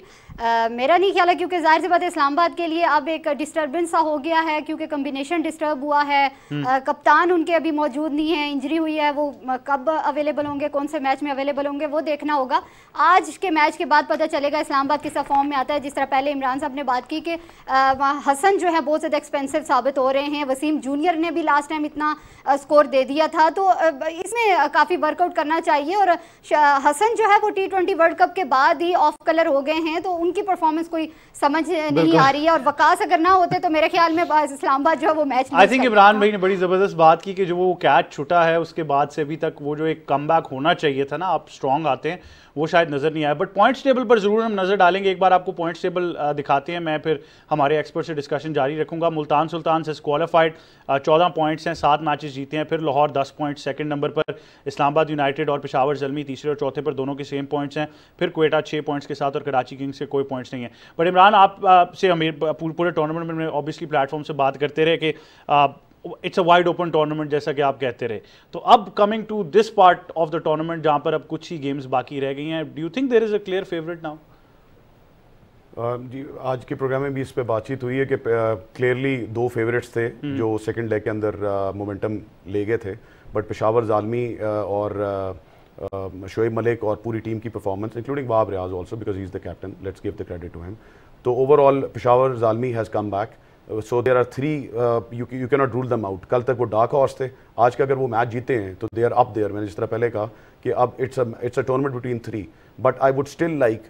मेरा नहीं ख्याल है, क्योंकि जाहिर सी बात है इस्लामाबाद के लिए अब एक डिस्टर्बेंस सा हो गया है, क्योंकि कम्बिनेशन डिस्टर्ब हुआ है। कप्तान उनके अभी मौजूद नहीं है, इंजरी हुई है, वो कब अवेलेबल होंगे, कौन से मैच में अवेलेबल होंगे, वो देखना होगा। आज के मैच के बाद पता चलेगा इस्लामाबाद किस फॉर्म में आता है। जिस तरह पहले इमरान साहब ने बात की कि हसन जो है बहुत ज़्यादा एक्सपेंसिव साबित हो रहे हैं, वसीम जूनियर ने भी लास्ट टाइम इतना स्कोर दे दिया था, तो इसमें काफ़ी वर्कआउट करना चाहिए। और हसन जो है वो T20 वर्ल्ड कप के बाद ही ऑफ कलर हो गए हैं, तो उनकी परफॉर्मेंस कोई समझ नहीं आ रही है। और वकास अगर ना होते तो मेरे ख्याल में इस्लामाबाद जो है वो मैच आई थिंक इमरान भाई ने बड़ी ज़बरदस्त बात की कि जो वो कैच छुटा है उसके बाद से अभी तक वो जो एक कमबैक होना चाहिए था ना, आप स्ट्रॉन्ग आते हैं, वो शायद नज़र नहीं आया। बट पॉइंट्स टेबल पर ज़रूर हम नज़र डालेंगे। एक बार आपको पॉइंट्स टेबल दिखाते हैं, मैं फिर हमारे एक्सपर्ट से डिस्कशन जारी रखूंगा। मुल्तान सुल्तान से क्वालिफाइड 14 पॉइंट्स हैं, 7 मैचेस जीते हैं। फिर लाहौर 10 पॉइंट्स सेकंड नंबर पर, इस्लामाबाद यूनाइटेड और पेशावर ज़ल्मी तीसरे और चौथे पर, दोनों के सेम पॉइंट्स हैं। फिर क्वेटा 6 पॉइंट्स के साथ और कराची किंग्स के कोई पॉइंट्स नहीं है। बट इमरान आप से हमें पूरे टूर्नामेंट में ऑब्वियसली प्लेटफॉर्म से बात करते रहे कि it's a wide open tournament जैसा कि आप कहते रहे, तो अब coming to this part of the tournament जहां पर अब कुछ ही गेम्स बाकी रह गई हैं, do you think there is a clear favourite now? जी, आज के प्रोग्राम में भी इस पे बातचीत हुई है कि क्लियरली 2 फेवरेट्स थे जो सेकंड लेग के अंदर मोमेंटम ले गए थे, बट पेशावर ज़ालमी और शोएब मलिक और पूरी टीम की performance, including Wahab Riaz also because he is the captain, let's give the credit to him. तो overall Peshawar Zalmi has come back, so there are 3 you cannot rule them out. कल तक वो डार्क हॉर्स थे, आज का अगर वो मैच जीते हैं तो दे आर अप देयर। मैंने जिस तरह पहले कहा कि अब it's a tournament between 3, but I would still like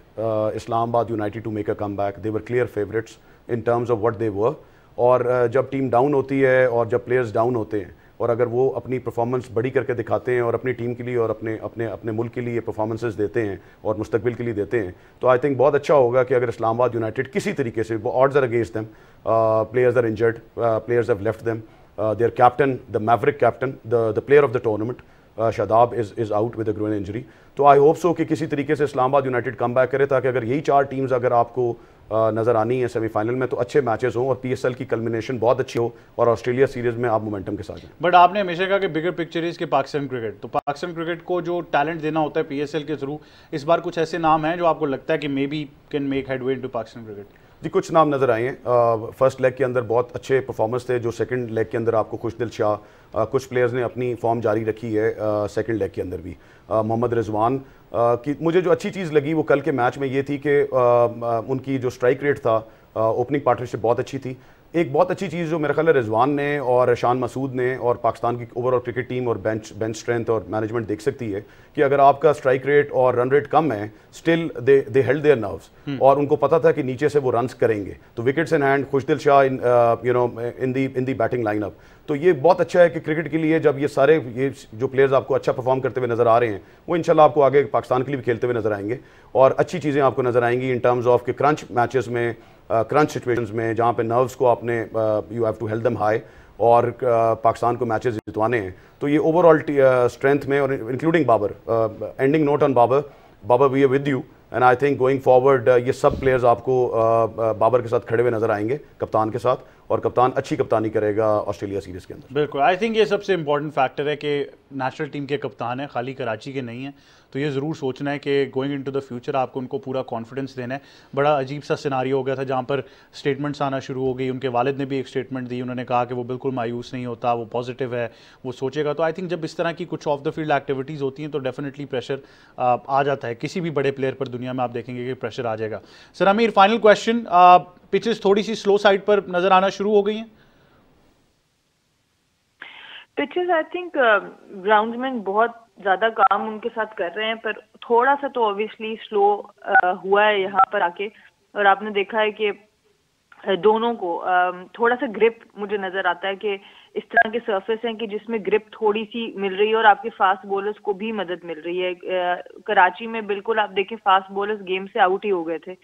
Islamabad United to make a come back. They were clear favourites in terms of what they were. और जब टीम डाउन होती है और जब प्लेयर्स डाउन होते हैं और अगर वो अपनी परफॉर्मेंस बड़ी करके दिखाते हैं और अपनी टीम के लिए और अपने मुल्क के लिए परफॉर्मेंसेस देते हैं और मुस्तकबिल के लिए देते हैं, तो आई थिंक बहुत अच्छा होगा कि अगर इस्लामाबाद यूनाइटेड किसी तरीके से, odds are against them, players are injured, players have left them, their captain, the maverick captain, the player of the tournament Shadab is out with a groin injury. तो आई होप सो कि किसी तरीके से Islamabad United come back करे, ताकि अगर यही 4 teams अगर आपको नज़र आनी है सेमीफाइनल में तो अच्छे मैचेस हों और PSL की कल्मिनेशन बहुत अच्छी हो और ऑस्ट्रेलिया सीरीज में आप मोमेंटम के साथ हैं। बट आपने हमेशा कहा कि बिगर पिक्चर इज के पाकिस्तान क्रिकेट, तो पाकिस्तान क्रिकेट को जो टैलेंट देना होता है PSL के थ्रू, इस बार कुछ ऐसे नाम हैं जो आपको लगता है कि maybe can make headway into Pakistan cricket? जी, कुछ नाम नज़र आए हैं। फर्स्ट लेग के अंदर बहुत अच्छे परफॉर्मेंस थे, जो सेकंड लेग के अंदर आपको खुशदिल शाह, कुछ प्लेयर्स ने अपनी फॉर्म जारी रखी है सेकंड लेग के अंदर भी। मोहम्मद रिजवान की मुझे जो अच्छी चीज़ लगी वो कल के मैच में ये थी कि उनकी जो स्ट्राइक रेट था, ओपनिंग पार्टनरशिप बहुत अच्छी थी। एक बहुत अच्छी चीज़ जो मेरा ख्याल है रिजवान ने और शान मसूद ने और पाकिस्तान की ओवरऑल क्रिकेट टीम और बेंच स्ट्रेंथ और मैनेजमेंट देख सकती है कि अगर आपका स्ट्राइक रेट और रन रेट कम है, still they held there nerves और उनको पता था कि नीचे से वो रन्स करेंगे। तो wickets in hand, Khushdil Shah in the batting lineup, तो ये बहुत अच्छा है कि क्रिकेट के लिए जब ये जो प्लेयर्स आपको अच्छा परफॉर्म करते हुए नजर आ रहे हैं, वो इंशाल्लाह आपको आगे पाकिस्तान के लिए भी खेलते हुए नजर आएंगे और अच्छी चीज़ें आपको नजर आएंगी इन टर्म्स ऑफ कि क्रंच मैचेस में, क्रंच सिचुएशंस में जहाँ पे नर्व्स को आपने you have to held them high और पाकिस्तान को मैचेस जितवाने हैं। तो ये ओवरऑल स्ट्रेंथ में और including Babar, ending note on Babar we are with you and I think going forward ये सब प्लेयर्स आपको बाबर के साथ खड़े हुए नजर आएंगे, कप्तान के साथ, और कप्तान अच्छी कप्तानी करेगा ऑस्ट्रेलिया सीरीज के अंदर। बिल्कुल, आई थिंक ये सबसे इंपॉर्टेंट फैक्टर है कि नेशनल टीम के कप्तान है, खाली कराची के नहीं है। तो ये ज़रूर सोचना है कि गोइंग इनटू द फ्यूचर आपको उनको पूरा कॉन्फिडेंस देना है। बड़ा अजीब सा सिनारियो हो गया था जहाँ पर स्टेटमेंट्स आना शुरू हो गई। उनके वालिद ने भी एक स्टेटमेंट दी, उन्होंने कहा कि वो बिल्कुल मायूस नहीं होता, वो पॉजिटिव है, वो सोचेगा। तो आई थिंक जब इस तरह की कुछ ऑफ द फील्ड एक्टिविटीज़ होती हैं तो डेफिनेटली प्रेशर आ जाता है। किसी भी बड़े प्लेयर पर दुनिया में आप देखेंगे कि प्रेशर आ जाएगा। Sir Aamir, final question, pitches थोड़ी सी स्लो साइड पर नज़र आना शुरू हो गई हैं? पिचेस आई थिंक ग्राउंड्समैन बहुत ज्यादा काम उनके साथ कर रहे हैं, पर थोड़ा सा तो ऑब्वियसली स्लो हुआ है यहाँ पर आके। और आपने देखा है कि दोनों को थोड़ा सा ग्रिप मुझे नजर आता है कि इस तरह के सरफेस हैं कि जिसमें ग्रिप थोड़ी सी मिल रही है और आपके फास्ट बॉलर्स को भी मदद मिल रही है। कराची में बिल्कुल आप देखें फास्ट बॉलर्स गेम से आउट ही हो गए थे।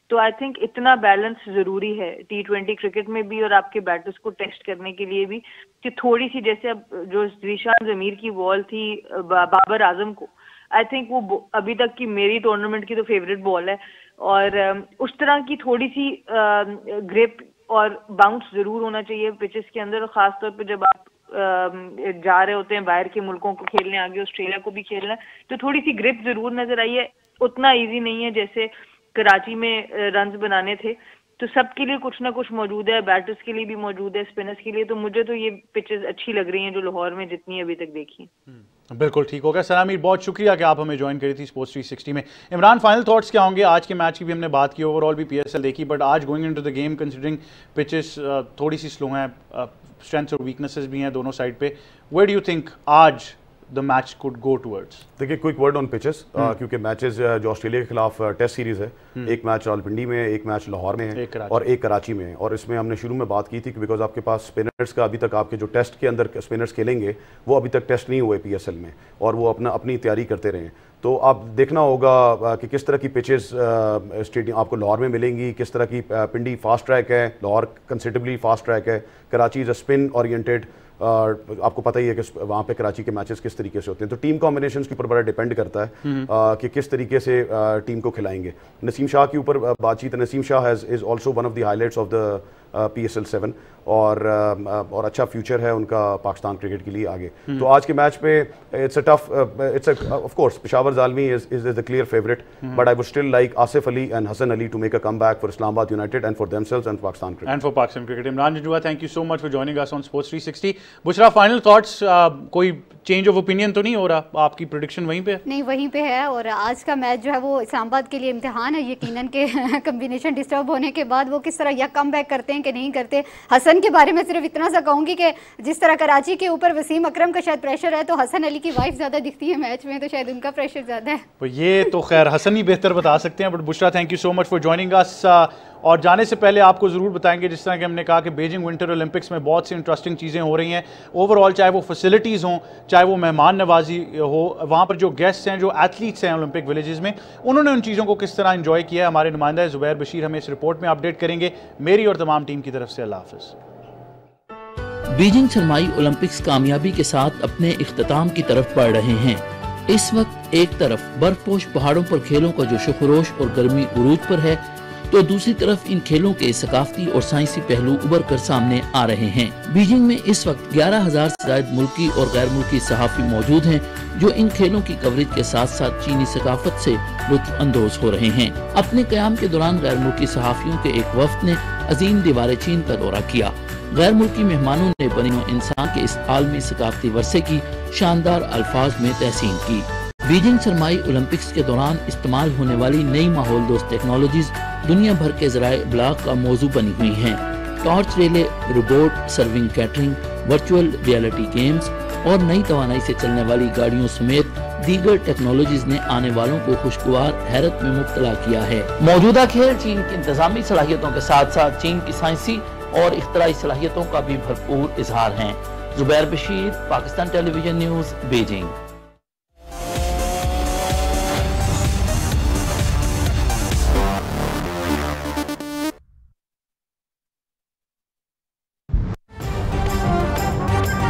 तो आई थिंक इतना बैलेंस जरूरी है T20 क्रिकेट में भी और आपके बैटर्स को टेस्ट करने के लिए भी, कि थोड़ी सी जैसे अब जो ज़ीशान ज़मीर की बॉल थी बाबर आजम को, आई थिंक वो अभी तक की मेरी टूर्नामेंट की तो फेवरेट बॉल है। और उस तरह की थोड़ी सी ग्रिप और बाउंस जरूर होना चाहिए पिचेस के अंदर, और ख़ास तौर पर जब आप जा रहे होते हैं बाहर के मुल्कों को खेलने, आगे ऑस्ट्रेलिया को भी खेलना है, तो थोड़ी सी ग्रिप जरूर नजर आई है। उतना इजी नहीं है जैसे कराची में रन्स बनाने थे, तो सबके लिए कुछ ना कुछ मौजूद है, बैटर्स के लिए भी मौजूद है, स्पिनर्स के लिए। तो मुझे तो ये पिचेस अच्छी लग रही हैं जो लाहौर में जितनी अभी तक देखी हैं। बिल्कुल ठीक हो गया। सनामीर, बहुत शुक्रिया कि आप हमें ज्वाइन करी थी स्पोर्ट्स 360 में। इमरान, फाइनल थॉट्स क्या होंगे? आज के मैच की भी हमने बात की, ओवरऑल भी PSL देखी, बट आज going into the game considering pitches थोड़ी सी स्लो हैं, स्ट्रेंथ्स और वीकनेसेस भी हैं दोनों साइड पे, वेयर डू यू थिंक आज the match could go towards? देखिए, क्विक वर्ड ऑन पिचेस, क्योंकि मैचेस जो ऑस्ट्रेलिया के खिलाफ टेस्ट सीरीज है, एक मैच रावलपिंडी में, एक मैच लाहौर में है और एक कराची में है। और इसमें हमने शुरू में बात की थी कि बिकॉज आपके पास स्पिनर्स का अभी तक, आपके जो टेस्ट के अंदर स्पिनर्स खेलेंगे वो अभी तक टेस्ट नहीं हुए PSL में, और वो अपनी तैयारी करते रहे। तो आप देखना होगा कि किस तरह की पिचेस स्टेडियम आपको लाहौर में मिलेंगी, किस तरह की। पिंडी फास्ट ट्रैक है, लाहौर कंसिडरेबली फास्ट ट्रैक है, Karachi is a spin oriented. आपको पता ही है कि वहाँ पे कराची के मैचेस किस तरीके से होते हैं, तो टीम कॉम्बिनेशन के ऊपर बड़ा डिपेंड करता है कि किस तरीके से टीम को खिलाएंगे। नसीम शाह के ऊपर बातचीत, Naseem Shah is also one of the highlights of the PSL 7 और अच्छा फ्यूचर है उनका पाकिस्तान क्रिकेट के लिए आगे। तो आज के मैच पे it's of course Peshawar Zalmi is the clear favourite, but I would still like Asif Ali and Hasan Ali to make a comeback for Islamabad United and for themselves and Pakistan cricket. And for Pakistan cricket. Imran जजुआ, thank you so much for joining us on Sports 360। Bushra, final thoughts, कोई change of opinion तो नहीं हो रहा? आपकी prediction वहीं पे? नहीं, वहीं पे है। और आज का मैच जो है वो इस्लामाबाद के लिए इम्तिहान है यकीनन के कम्बिनेशन डिस्टर्ब होने के बाद वो किस तरह या कम बैक करते हैं कि नहीं करते। हसन के बारे में सिर्फ इतना सा कहूँगी कि जिस तरह कराची के ऊपर वसीम अकरम का शायद प्रेशर है, तो हसन अली की वाइफ ज़्यादा दिखती है मैच में, तो शायद उनका प्रेशर ज़्यादा है। तो ये तो खैर हसन ही बेहतर बता सकते हैं। But Bushra, thank you so much for joining अस। और जाने से पहले आपको ज़रूर बताएंगे, जिस तरह कि हमने कहा कि बीजिंग विंटर ओलंपिक्स में बहुत सी इंटरेस्टिंग चीज़ें हो रही हैं ओवरऑल, चाहे वो फैसिलिटीज़ हों, चाहे वो मेहमान नवाजी हो, वहाँ पर जो गेस्ट्स हैं, जो एथलीट्स हैं ओलंपिक विलेजेस में, उन्होंने उन चीज़ों को किस तरह इंजॉय किया है। हमारे नुमाइंदा ज़ुबैर बशीर हमें इस रिपोर्ट में अपडेट करेंगे। मेरी और तमाम टीम की तरफ से अल्लाह हाफ़िज़। बीजिंग सरमाई ओलंपिक्स कामयाबी के साथ अपने इख्तिताम की तरफ बढ़ रहे हैं। इस वक्त एक तरफ बर्फपोश पहाड़ों पर खेलों का जो शुखरोश और गर्मी उरूज पर है, तो दूसरी तरफ इन खेलों के सकाफती और साइंसी पहलू उभर कर सामने आ रहे हैं। बीजिंग में इस वक्त 11,000 से ज्यादा मुल्की और गैर मुल्की सहाफी मौजूद हैं, जो इन खेलों की कवरेज के साथ साथ चीनी सकाफत से लुत्फ अंदोज हो रहे हैं। अपने क़याम के दौरान गैर मुल्की सहाफियों के एक वफ्द ने अजीम दीवार चीन का दौरा किया। गैर मुल्की मेहमानों ने बनी इंसान के इस आलमी सकाफती वर्से की शानदार अल्फाज में तहसीन की। बीजिंग सरमाई ओलंपिक्स के दौरान इस्तेमाल होने वाली नई माहौल दोस्त टेक्नोलॉजीज दुनिया भर के ज़राए इब्लाग का मौजू बनी हुई हैं। Torch relay, robot, serving catering, virtual reality games और नई तवानाई से चलने वाली गाड़ियों समेत दीगर टेक्नोलॉजीज ने आने वालों को खुशगवार हैरत में मुब्तला किया है। मौजूदा खेल चीन की इंतजामी सलाहियतों के साथ साथ चीन की साइंसी और इख्तराई सलाहियतों का भी भरपूर इजहार है। Zubair Bashir, Pakistan television news, Beijing.